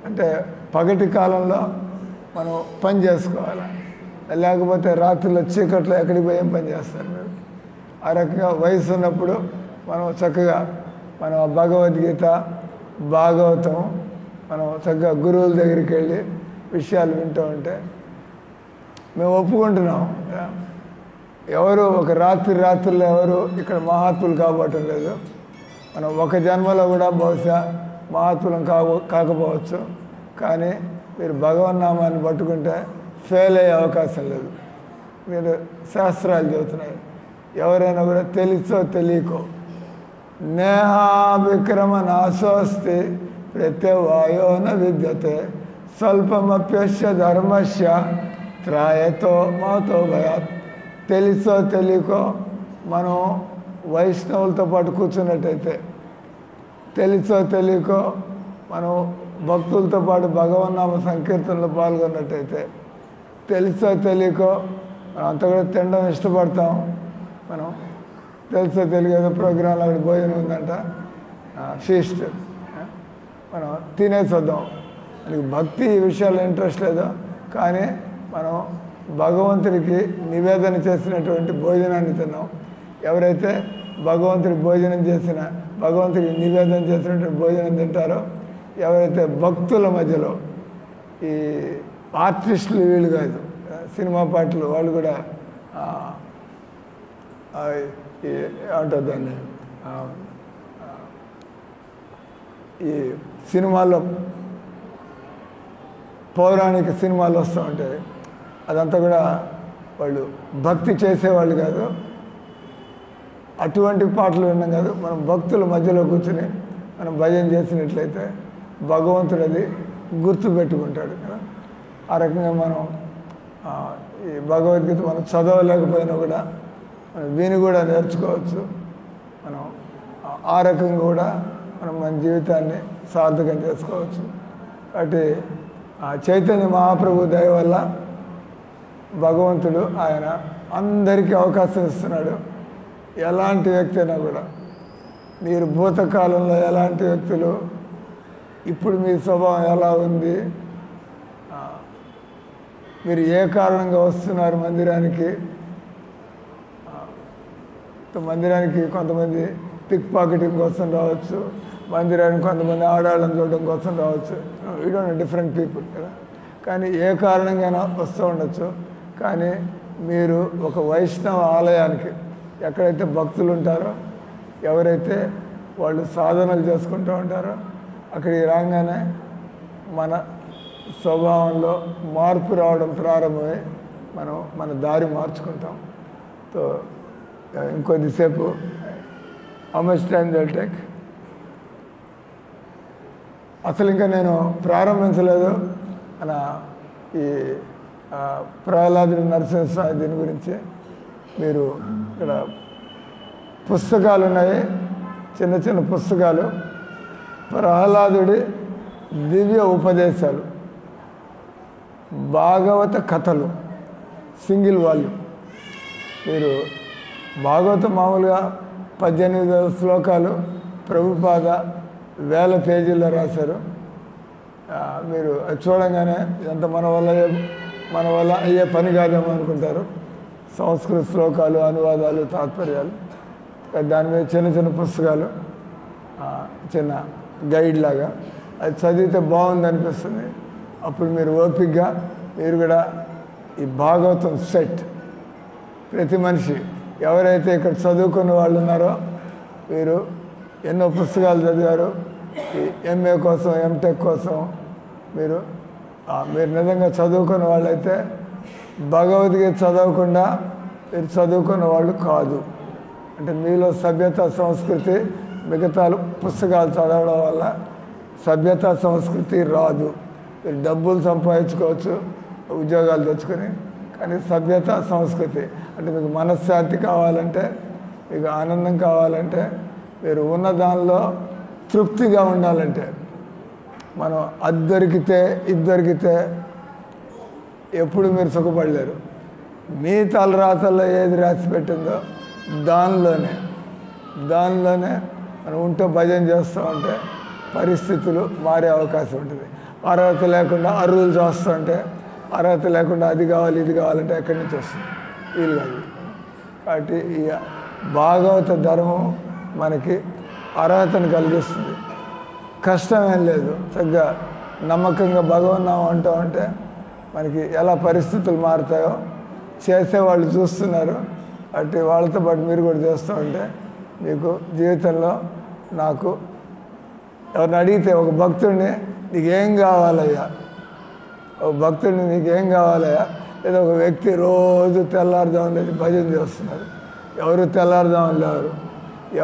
అంటే పగటి కాలంలో మనం పని చేసుకోవాలి, లేకపోతే రాత్రిలో చీకట్లో ఎక్కడికి పోయి ఏం పని చేస్తారు మీరు? ఆ రకంగా వయసు ఉన్నప్పుడు మనం చక్కగా మనం భగవద్గీత, భాగవతం మనం చక్కగా గురువుల దగ్గరికి వెళ్ళి విషయాలు వింటూ ఉంటే మేము ఒప్పుకుంటున్నాం. ఎవరు ఒక రాత్రుల్లో ఎవరు ఇక్కడ మహాత్ములు కాబట్టం లేదు. మనం ఒక జన్మలో కూడా బహుశా మహాత్ములం కాకపోవచ్చు. కానీ మీరు భగవన్నామాన్ని పట్టుకుంటే ఫెయిల్ అయ్యే అవకాశం లేదు. మీరు శాస్త్రాలు చెబుతున్నాయి, ఎవరైనా కూడా తెలుసో తెలియకో నేహా విక్రమ నాశోస్తి ప్రత్యవాయో న విద్యతే స్వల్పమప్యస్య ధర్మస్య త్రాయతో మాతో భయాత్. తెలుసో తెలియకో మనం వైష్ణవులతో పాటు కూర్చున్నట్టయితే, తెలుసో తెలియకో మనం భక్తులతో పాటు భగవన్నామ సంకీర్తనలో పాల్గొన్నట్టయితే, తెలుసో తెలియకో మనం అంత కూడా తినడం ఇష్టపడతాం. మనం తెలుసో తెలియదో ప్రోగ్రాంలో అక్కడ భోజనం ఉందంట, ఫీస్ట్, మనం తినేసి వద్దాం. మనకి భక్తి ఈ విషయాల్లో ఇంట్రెస్ట్ లేదు, కానీ మనం భగవంతుడికి నివేదన చేసినటువంటి భోజనాన్ని తిన్నాం. ఎవరైతే భగవంతుడికి భగవంతుడికి నివేదన చేసినటువంటి భోజనం తింటారో, ఎవరైతే భక్తుల మధ్యలో, ఈ ఆర్టిస్టులు వీళ్ళు కాదు, సినిమా పాటలు వాళ్ళు కూడా ఏమంటారు దాన్ని, ఈ సినిమాల్లో పౌరాణిక సినిమాలు వస్తూ ఉంటాయి, అదంతా కూడా వాళ్ళు భక్తి చేసేవాళ్ళు కాదు. అటువంటి పాటలు విన్నాం కాదు, మనం భక్తుల మధ్యలో కూర్చుని మనం భజన చేసినట్లయితే భగవంతుడు అది గుర్తుపెట్టుకుంటాడు కదా. ఆ రకంగా మనం ఈ భగవద్గీత మనం చదవలేకపోయినా కూడా మనం విని కూడా నేర్చుకోవచ్చు. మనం ఆ రకంగా కూడా మనం మన జీవితాన్ని సార్థకం చేసుకోవచ్చు. కాబట్టి ఆ చైతన్య మహాప్రభు దయ వల్ల భగవంతుడు ఆయన అందరికీ అవకాశం ఇస్తున్నాడు. ఎలాంటి వ్యక్తి అయినా కూడా, మీరు భూతకాలంలో ఎలాంటి వ్యక్తులు, ఇప్పుడు మీ స్వభావం ఎలా ఉంది, మీరు ఏ కారణంగా వస్తున్నారు మందిరానికి. కొంతమంది పిక్ పాకెటింగ్ కోసం రావచ్చు, మందిరానికి కొంతమంది ఆడాళ్ళని చూడడం కోసం రావచ్చు. We don't know different people కదా. కానీ ఏ కారణంగా వస్తూ ఉండొచ్చు. కానీ మీరు ఒక వైష్ణవ ఆలయానికి, ఎక్కడైతే భక్తులు ఉంటారో, ఎవరైతే వాళ్ళు సాధనలు చేసుకుంటూ ఉంటారో, అక్కడికి రాగానే మన స్వభావంలో మార్పు రావడం ప్రారంభమై మనం మన దారి మార్చుకుంటాం. సో ఇంకొద్దిసేపు how much time will take? అసలు ఇంకా నేను ప్రారంభించలేదు అలా ఈ ప్రహ్లాదుడి నరసింహస్వామి దీని గురించి. మీరు ఇక్కడ పుస్తకాలు ఉన్నాయి, చిన్న చిన్న పుస్తకాలు, ప్రహ్లాదుడి దివ్య ఉపదేశాలు, భాగవత కథలు, సింగిల్ వాల్యూమ్. మీరు భాగవతం మామూలుగా 18,000 శ్లోకాలు ప్రభుపాద 1000 పేజీల్లో రాశారు. మీరు అది చూడంగానే ఇదంతా మన వల్ల అయ్యే పని కాదేమో అనుకుంటారు. సంస్కృత శ్లోకాలు, అనువాదాలు, తాత్పర్యాలు, దాని మీద చిన్న చిన్న పుస్తకాలు, చిన్న గైడ్ లాగా, అది చదివితే బాగుంది అనిపిస్తుంది. అప్పుడు మీరు ఓపికగా మీరు కూడా ఈ భాగవతం సెట్, ప్రతి మనిషి ఎవరైతే ఇక్కడ చదువుకున్న వాళ్ళు ఉన్నారో, మీరు ఎన్నో పుస్తకాలు చదివారు, ఈ ఎంఏ కోసం, ఎంటెక్ కోసం, మీరు నిజంగా చదువుకున్న వాళ్ళైతే భగవద్గీత చదవకుండా మీరు చదువుకున్న వాళ్ళు కాదు. అంటే మీలో సభ్యత, సంస్కృతి, మిగతా పుస్తకాలు చదవడం వల్ల సభ్యత, సంస్కృతి రాదు. మీరు డబ్బులు సంపాదించుకోవచ్చు, ఉద్యోగాలు తెచ్చుకొని, కానీ సభ్యత, సంస్కృతి అంటే మీకు మనశ్శాంతి కావాలంటే, మీకు ఆనందం కావాలంటే, మీరు ఉన్న దానిలో తృప్తిగా ఉండాలంటే, మనం ఇద్దరికితే ఎప్పుడు మీరు సుఖపడలేరు. మీ తలరాతల్లో ఏది రాసి పెట్టిందో దానిలోనే మనం ఉంటూ భజన చేస్తూ ఉంటే పరిస్థితులు మారే అవకాశం ఉంటుంది. అర్హత లేకుండా అర్హులు చేస్తుంటే, అర్హత లేకుండా అది కావాలి ఇది కావాలంటే ఎక్కడి నుంచి వస్తుంది? వీలు కాదు. కాబట్టి ఈ భాగవత ధర్మం మనకి అర్హతను కలిగిస్తుంది. కష్టమేం లేదు. చక్కగా నమ్మకంగా భగవన్నామం అంటూ ఉంటే మనకి ఎలా పరిస్థితులు మారుతాయో చేసేవాళ్ళు చూస్తున్నారు. అటు వాళ్ళతో పాటు మీరు కూడా చేస్తూ ఉంటే మీకు జీవితంలో, నాకు ఎవరిని అడిగితే ఒక భక్తుడిని నీకేం కావాలయ్యా, లేదా ఒక వ్యక్తి రోజు తెల్లారుదామని లేచి భజన చేస్తున్నారు. ఎవరు తెల్లారుదామని లేరు,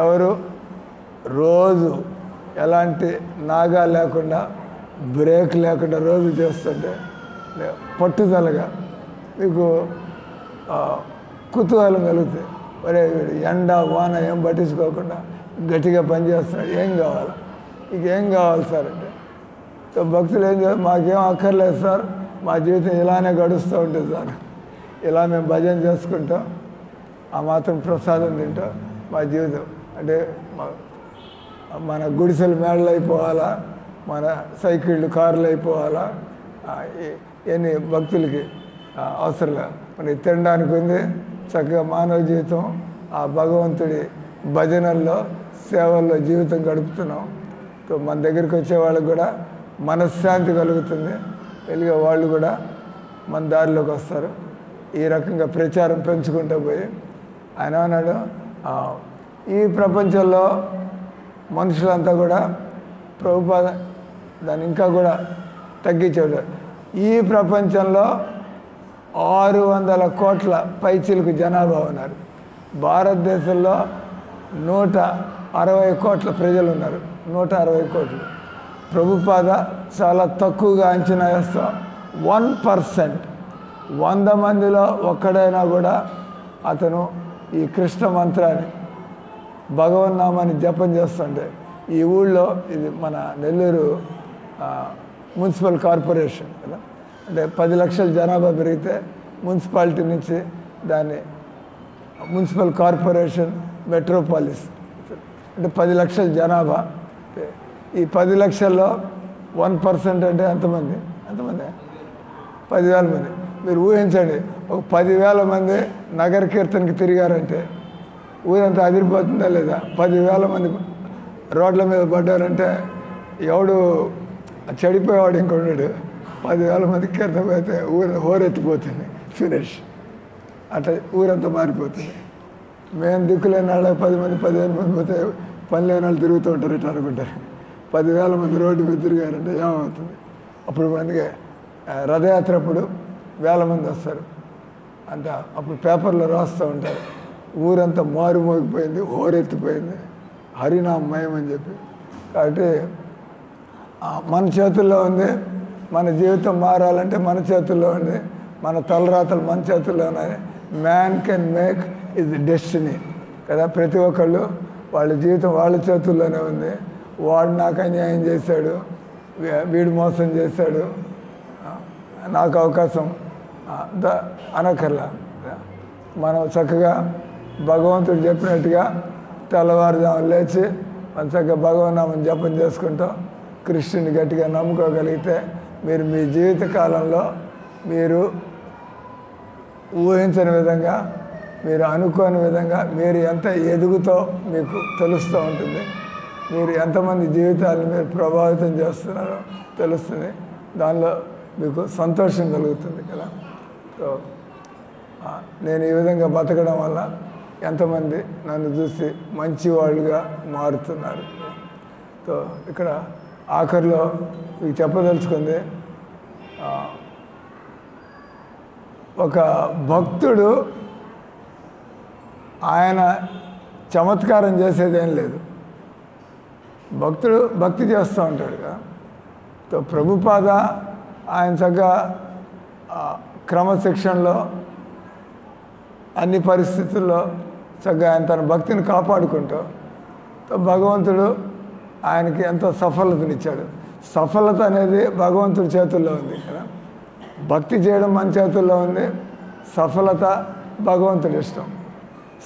ఎవరు రోజు ఎలాంటి నాగా లేకుండా, బ్రేక్ లేకుండా రోజు చేస్తుంటే పట్టుదలగా మీకు కుతూహలం కలుగుతుంది. ఒరే ఎండ వాన ఏం పట్టించుకోకుండా గట్టిగా పనిచేస్తున్నాడు, ఏం కావాలి, ఇంకేం కావాలి సార్ అంటే సో భక్తులు ఏం చేస్తారు, మాకేం అక్కర్లేదు సార్, మా జీవితం ఇలానే గడుస్తూ ఉంటుంది సార్, ఇలా మేము భజన చేసుకుంటాం, ఆ మాత్రం ప్రసాదం తింటాం, మా జీవితం అంటే మన గుడిసెలు మేడలు అయిపోవాలా, మన సైకిళ్ళు కార్లు అయిపోవాలా, ఎన్ని భక్తులకి అవసరంగా మనకి తినడానికి ఉంది, చక్కగా మానవ జీవితం ఆ భగవంతుడి భజనల్లో సేవల్లో జీవితం గడుపుతున్నాం. సో మన దగ్గరికి వచ్చే వాళ్ళకి కూడా మనశ్శాంతి కలుగుతుంది, వెలుగా వాళ్ళు కూడా మన దారిలోకి వస్తారు. ఈ రకంగా ప్రచారం పెంచుకుంటూ పోయి ఆయన అన్నాడు, ఈ ప్రపంచంలో మనుషులంతా కూడా ప్రభుపాద దాన్ని ఇంకా కూడా తగ్గించాడు. ఈ ప్రపంచంలో 600 కోట్ల పైచిలకు జనాభా ఉన్నారు. భారతదేశంలో 160 కోట్ల ప్రజలు ఉన్నారు. 160 కోట్లు. ప్రభుపాద చాలా తక్కువగా అంచనా వేస్తాం. 1%, 100 మందిలో ఒక్కడైనా కూడా అతను ఈ కృష్ణ మంత్రాన్ని భగవన్నామాన్ని జపం చేస్తుంటే ఈ ఊళ్ళో, ఇది మన నెల్లూరు మున్సిపల్ కార్పొరేషన్ కదా, అంటే 10 లక్షల జనాభా పెరిగితే మున్సిపాలిటీ నుంచి దాన్ని మున్సిపల్ కార్పొరేషన్ మెట్రోపాలిస్ అంటే 10 లక్షల జనాభా. ఈ 10 లక్షల్లో 1% అంటే ఎంతమంది? 10,000 మంది. మీరు ఊహించండి, ఒక 10,000 మంది నగర కీర్తనకి తిరిగారంటే ఊరంతా అదిరిపోతుందా లేదా? 10,000 మంది రోడ్ల మీద పడ్డారంటే ఎవడు చెడిపోయేవాడు ఇంకొన్నాడు. 10,000 మంది కీర్తన పోతే ఊరు హోరెత్తిపోతుంది, ఫినిష్. అట్లా ఊరంతా మారిపోతుంది. మేము దిక్కులేని వాళ్ళ 10 మంది 15 మంది పోతే పని లేని వాళ్ళు తిరుగుతూ ఉంటారు, ఇట్లా అనుకుంటారు. 10,000 మంది రోడ్డు మీద తిరిగారంటే ఏమవుతుంది? అప్పుడు అందుకే రథయాత్ర అప్పుడు 1000 మంది వస్తారు అంత, అప్పుడు పేపర్లో రాస్తూ ఉంటారు, ఊరంతా మారుమోగిపోయింది, హోరెత్తిపోయింది, హరినామయం అని చెప్పి. కాబట్టి మన చేతుల్లో ఉంది. మన జీవితం మారాలంటే మన చేతుల్లో ఉంది. మన తలరాతలు మన చేతుల్లో ఉన్నాయి. Man can make is destiny కదా. ప్రతి ఒక్కళ్ళు వాళ్ళ జీవితం వాళ్ళ చేతుల్లోనే ఉంది. వాడు నాకు అన్యాయం చేశాడు, వీడు మోసం చేశాడు, నాకు అవకాశం అనకర్లా. మనం చక్కగా భగవంతుడు చెప్పినట్టుగా తెల్లవారుజాము లేచి మన చక్కగా భగవన్నామం జపం చేసుకుంటాం, కృష్ణుని గట్టిగా నమ్ముకోగలిగితే మీరు మీ జీవిత కాలంలో మీరు ఊహించని విధంగా, మీరు అనుకోని విధంగా మీరు ఎంత ఎదుగుతో మీకు తెలుస్తూ ఉంటుంది. మీరు ఎంతమంది జీవితాలను మీరు ప్రభావితం చేస్తున్నారో తెలుస్తుంది. దానిలో మీకు సంతోషం కలుగుతుంది కదా. సో నేను ఈ విధంగా బతకడం వల్ల ఎంతమంది నన్ను చూసి మంచివాళ్ళుగా మారుతున్నారు. సో ఇక్కడ ఆఖరిలో మీకు చెప్పదలుచుకుంది, ఒక భక్తుడు ఆయన చమత్కారం చేసేదేం లేదు. భక్తుడు భక్తి చేస్తూ ఉంటాడు కదా. సో ప్రభుపాద ఆయన చక్కగా క్రమశిక్షణలో అన్ని పరిస్థితుల్లో చక్కగా ఆయన తన భక్తిని కాపాడుకుంటూ భగవంతుడు ఆయనకి ఎంతో సఫలతనిచ్చాడు. సఫలత అనేది భగవంతుడి చేతుల్లో ఉంది కదా. భక్తి చేయడం మన చేతుల్లో ఉంది, సఫలత భగవంతుడి ఇష్టం.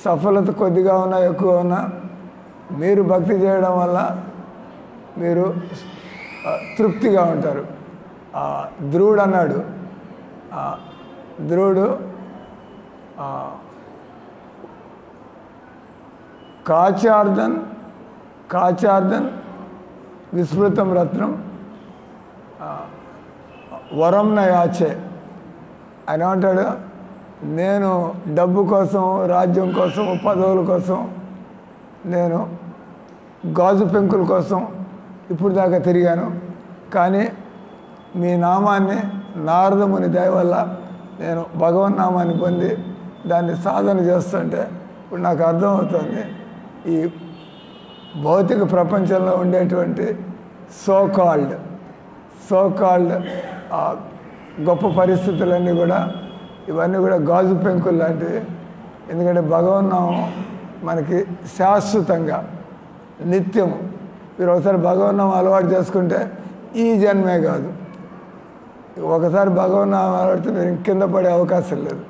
సఫలత కొద్దిగా ఉన్నా ఎక్కువ ఉన్నా మీరు భక్తి చేయడం వల్ల మీరు తృప్తిగా ఉంటారు. ధ్రువుడు అన్నాడు, ధ్రువుడు కాచార్దన్ విస్మృతం రత్నం వరం యాచే. ఆయన ఏమంటాడు, నేను డబ్బు కోసం, రాజ్యం కోసం, పదవుల కోసం, నేను గాజు పెంకుల కోసం ఇప్పుడు దాకా తిరిగాను, కానీ మీ నామాన్ని నారదముని దయ వల్ల నేను భగవన్నామాన్ని పొంది దాన్ని సాధన చేస్తుంటే ఇప్పుడు నాకు అర్థమవుతుంది, ఈ భౌతిక ప్రపంచంలో ఉండేటువంటి సో కాల్డ్ గొప్ప పరిస్థితులన్నీ కూడా, ఇవన్నీ కూడా గాజు పెంకులు లాంటివి. ఎందుకంటే భగవన్నామం మనకి శాశ్వతంగా నిత్యము. మీరు ఒకసారి భగవన్నామం అలవాటు చేసుకుంటే ఈ జన్మే కాదు, ఒకసారి భగవన్నామం అలవాడితే మీరు కింద పడే అవకాశం లేదు,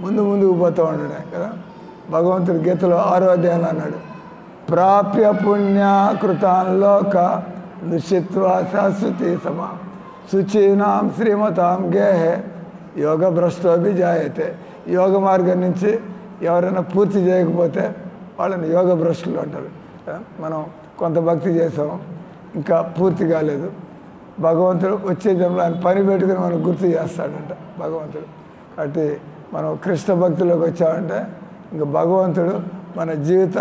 ముందుకు పోతూ ఉండడే కదా. భగవంతుడు గీతలో 6వ అధ్యాయంలో అన్నాడు, ప్రాప్య పుణ్యకృతాన్లోక నిశ్చిత్వా శాశ్వతి సమా శుచీనాం శ్రీమతాం గేహే యోగ భ్రష్టోభి జాయతే. యోగ మార్గం నుంచి ఎవరైనా పూర్తి చేయకపోతే వాళ్ళని యోగ భ్రష్టులు అంటారు. మనం కొంత భక్తి చేసాం, ఇంకా పూర్తి కాలేదు, భగవంతుడు వచ్చే జన్మలో ఆయన పని పెట్టుకుని మనకు గుర్తు చేస్తాడంట భగవంతుడు. కాబట్టి మనం కృష్ణ భక్తిలోకి వచ్చామంటే ఇంకా భగవంతుడు మన జీవిత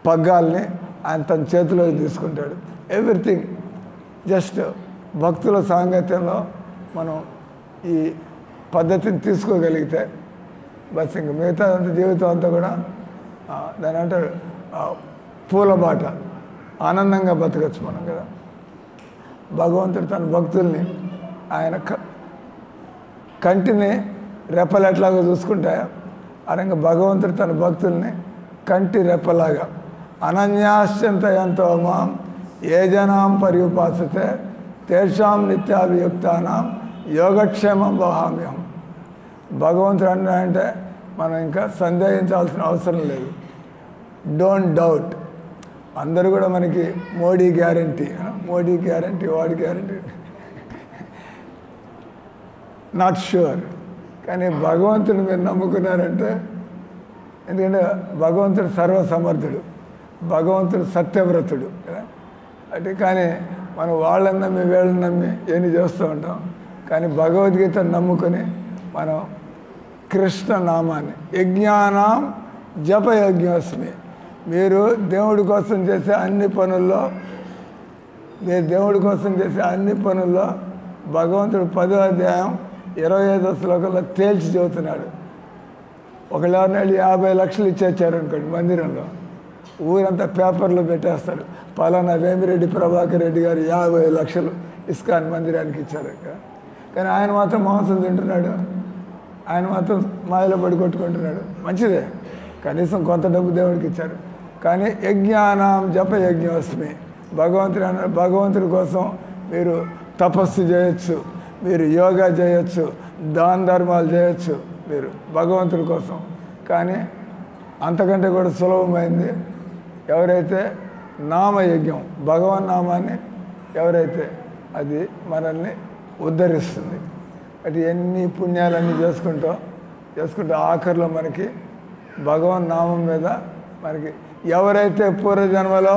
పగ్గాల్ని ఆయన తన చేతిలోకి తీసుకుంటాడు. ఎవ్రీథింగ్ జస్ట్ భక్తుల సాంగత్యంలో మనం ఈ పద్ధతిని తీసుకోగలిగితే బస్ ఇంక మిగతా జీవితం అంతా కూడా దాని అంటారు పూలబాట, ఆనందంగా బతకచ్చు మనం కదా. భగవంతుడు తన భక్తుల్ని ఆయన కంటిని రెప్పలెట్లాగా చూసుకుంటే అలాగే భగవంతుడు తన భక్తుల్ని కంటి రెప్పలాగా అనన్యాశ్చంతయంతో మాం ఏ జనాం పర్యుపాసతే తేషాం నిత్యాభియుక్తానాం యోగక్షేమం వహామ్యం. భగవంతుడు అంటే మనం ఇంకా సందేహించాల్సిన అవసరం లేదు. Don't doubt. అందరూ కూడా మనకి మోడీ గ్యారంటీ వాడి గ్యారంటీ నాట్ షూర్. కానీ భగవంతుడు మీరు నమ్ముకున్నారంటే, ఎందుకంటే భగవంతుడు సర్వసమర్థుడు, భగవంతుడు సత్యవ్రతుడు కదా. అంటే కానీ మనం వాళ్ళని నమ్మి వీళ్ళని నమ్మి ఏమి చేస్తూ ఉంటాం. కానీ భగవద్గీతను నమ్ముకొని మనం కృష్ణ నామాన్ని యజ్ఞానాం జపయజ్ఞోస్మి. మీరు దేవుడి కోసం చేసే అన్ని పనుల్లో భగవంతుడు 10వ అధ్యాయం 25వ శ్లోకంలో తేల్చి చెబుతున్నాడు. ఒకళ్ళెవరిని 50 లక్షలు ఇచ్చేచ్చారు అనుకోండి మందిరంలో, ఊరంతా పేపర్లో పెట్టేస్తారు, పలానా వేమిరెడ్డి ప్రభాకర్ రెడ్డి గారు 50 లక్షలు ఇస్కాన్ మందిరానికి ఇచ్చారు. కానీ ఆయన మాత్రం మాంసం తింటున్నాడు, ఆయన మాత్రం మాయలో పడి కొట్టుకుంటున్నాడు. మంచిదే, కనీసం కొంత డబ్బు దేవుడికి ఇచ్చారు. కానీ యజ్ఞానాం జప యజ్ఞోస్మి. భగవంతుడి కోసం మీరు తపస్సు చేయొచ్చు, మీరు యోగా చేయొచ్చు, దాన ధర్మాలు చేయొచ్చు మీరు భగవంతుడి కోసం. కానీ అంతకంటే కూడా సులభమైంది ఎవరైతే నామయజ్ఞం, భగవన్నామాన్ని ఎవరైతే అది మనల్ని ఉద్ధరిస్తుంది. అది ఎన్ని పుణ్యాలన్నీ చేసుకుంటూ ఆఖరిలో మనకి భగవన్నామం మీద మనకి ఎవరైతే పూర్వజన్మలో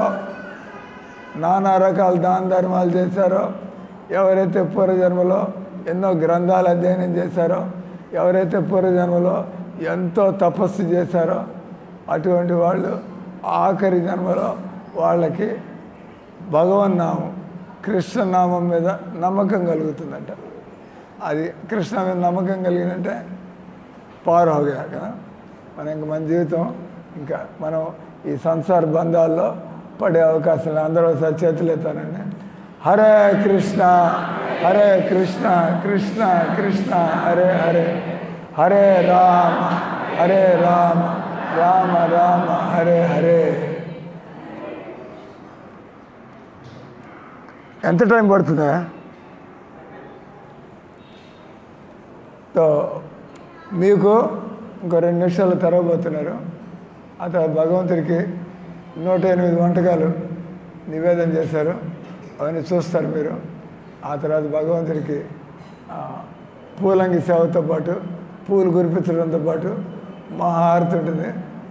నానా రకాల దాన ధర్మాలు చేశారో, ఎవరైతే పూర్వజన్మలో ఎన్నో గ్రంథాలు అధ్యయనం చేశారో, ఎవరైతే పూర్వజన్మలో ఎంతో తపస్సు చేశారో అటువంటి వాళ్ళు ఆఖరి జన్మలో వాళ్ళకి భగవన్నామం కృష్ణనామం మీద నమ్మకం కలుగుతుందంట. అది కృష్ణ మీద నమ్మకం కలిగినంటే పారవగా కదా. మన జీవితం ఇంకా మనం ఈ సంసార బంధాల్లో పడే అవకాశం లేదు. అందరూ ఒకసారి చేతులు ఎత్తానండి. హరే కృష్ణ కృష్ణ కృష్ణ హరే హరే, హరే రామ రామ రామ హరే హరే. ఎంత టైం పడుతుందా? మీకు ఇంకో 2 నిమిషాలు తెరవబోతున్నారు. ఆ తర్వాత భగవంతుడికి 108 వంటకాలు నివేదన చేశారు, అవన్నీ చూస్తారు మీరు. ఆ తర్వాత భగవంతుడికి పూలంగి సేవతో పాటు పూలు కురిపించడంతో పాటు మహాహారతి ఉంటుంది,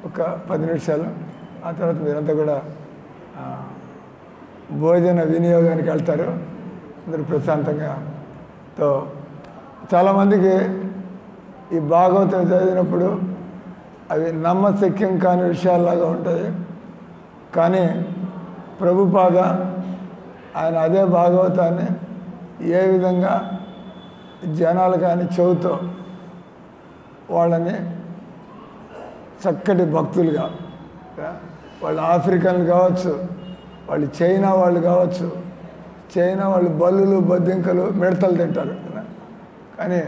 ఒక 10 నిమిషాలు. ఆ తర్వాత మీరంతా కూడా భోజన వినియోగానికి వెళ్తారు అందరూ ప్రశాంతంగా. చాలామందికి ఈ భాగవతం చదివినప్పుడు అవి నమ్మశక్యం కాని విషయాల్లాగా ఉంటాయి. కానీ ప్రభుపాద ఆయన అదే భాగవతాన్ని ఏ విధంగా జనాలు కానీ చెవుతో వాళ్ళని చక్కటి భక్తులుగా, వాళ్ళు ఆఫ్రికన్లు కావచ్చు, వాళ్ళు చైనా వాళ్ళు కావచ్చు, చైనా వాళ్ళు బల్లులు బొద్దింకలు మిడతలు తింటారు. కానీ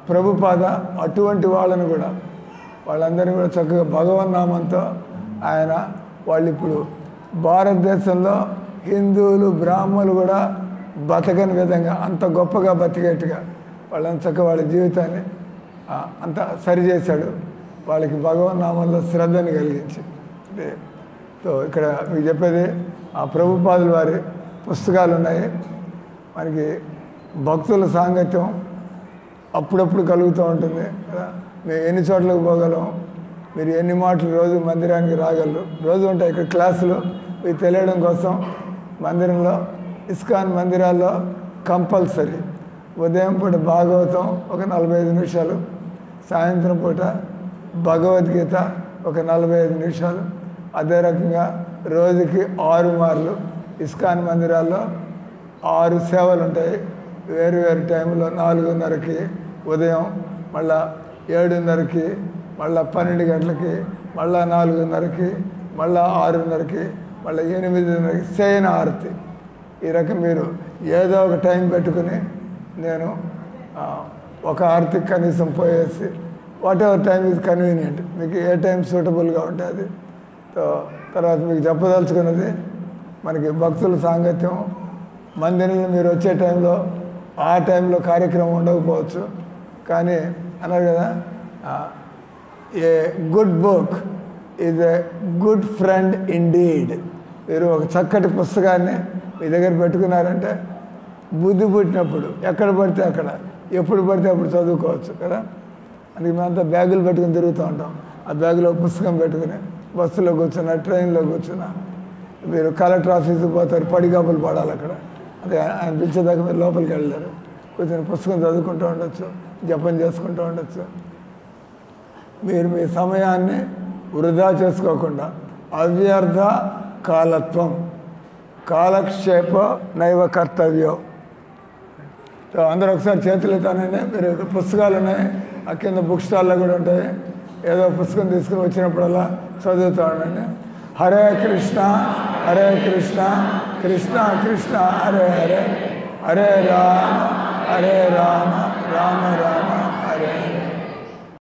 ప్రభుపాద అటువంటి వాళ్ళని కూడా వాళ్ళందరినీ కూడా చక్కగా భగవన్నామంతో ఆయన వాళ్ళు ఇప్పుడు భారతదేశంలో హిందువులు బ్రాహ్మణులు కూడా బతకని విధంగా అంత గొప్పగా బతికేట్టుగా వాళ్ళని చక్కగా వాళ్ళ జీవితాన్ని అంత సరిచేశాడు. వాళ్ళకి భగవన్నామంలో శ్రద్ధని కలిగించి. సో ఇక్కడ మీకు చెప్పేది ఆ ప్రభుపాదుల వారి పుస్తకాలు ఉన్నాయి. మనకి భక్తుల సాంగత్యం అప్పుడప్పుడు కలుగుతూ ఉంటుంది కదా. మేము ఎన్ని చోట్లకు పోగలం, మీరు ఎన్ని మాటలు రోజు మందిరానికి రాగలరు. రోజు ఉంటాయి ఇక్కడ క్లాసులు మీకు తెలియడం కోసం. మందిరంలో ఇస్కాన్ మందిరాల్లో కంపల్సరీ ఉదయం పూట భాగవతం ఒక 45 నిమిషాలు, సాయంత్రం పూట భగవద్గీత ఒక 45 నిమిషాలు. అదే రకంగా రోజుకి 6 మార్లు ఇస్కాన్ మందిరాల్లో 6 సేవలు ఉంటాయి. వేరు వేరు టైంలో 4:30కి ఉదయం, మళ్ళా 7:30కి, మళ్ళీ 12 గంటలకి, మళ్ళీ 4:30కి, మళ్ళీ 6:30కి, మళ్ళీ 8:30కి శయన ఆరతి. ఈ రకం మీరు ఏదో ఒక టైం పెట్టుకుని నేను ఒక ఆరతికి కనీసం పోయేసి what ever time is convenient, మీకు ఏ టైం సూటబుల్గా ఉంటుంది. తర్వాత మీకు చెప్పదలుచుకున్నది మనకి భక్తుల సాంగత్యం. మందిరంలో మీరు వచ్చే టైంలో ఆ టైంలో కార్యక్రమం ఉండకపోవచ్చు, కానీ అన్నారు కదా a good book is a good friend indeed. మీరు ఒక చక్కటి పుస్తకాన్ని మీ దగ్గర పెట్టుకున్నారంటే బుద్ధి పుట్టినప్పుడు ఎక్కడ పడితే అక్కడ, ఎప్పుడు పడితే అప్పుడు చదువుకోవచ్చు కదా. అందుకే మేమంతా బ్యాగులు పెట్టుకుని తిరుగుతూ ఉంటాం. ఆ బ్యాగులో పుస్తకం పెట్టుకుని బస్సులో కూర్చున్నా, ట్రైన్లో కూర్చున్నా, మీరు కలెక్టర్ ఆఫీస్కి పోతారు, పడిగాపులు పడాలి అక్కడ. అదే ఆయన పిలిచేదాకా మీరు లోపలికి వెళ్ళారు, కూర్చొని పుస్తకం చదువుకుంటూ ఉండొచ్చు, జపం చేసుకుంటూ ఉండొచ్చు. మీరు మీ సమయాన్ని వృధా చేసుకోకుండా అవ్యర్థ కాలత్వం, కాలక్షేప నైవ కర్తవ్యం. అందరూ ఒకసారి చేతులు ఎత్తానండి. మీరు పుస్తకాలు ఉన్నాయి, ఆ కింద బుక్ స్టాల్లో కూడా ఉంటాయి. ఏదో పుస్తకం తీసుకుని వచ్చినప్పుడల్లా చదువుతూ ఉండండి. హరే కృష్ణ హరే కృష్ణ కృష్ణ కృష్ణ హరే హరే, హరే రామ హరే రామ రామ రామ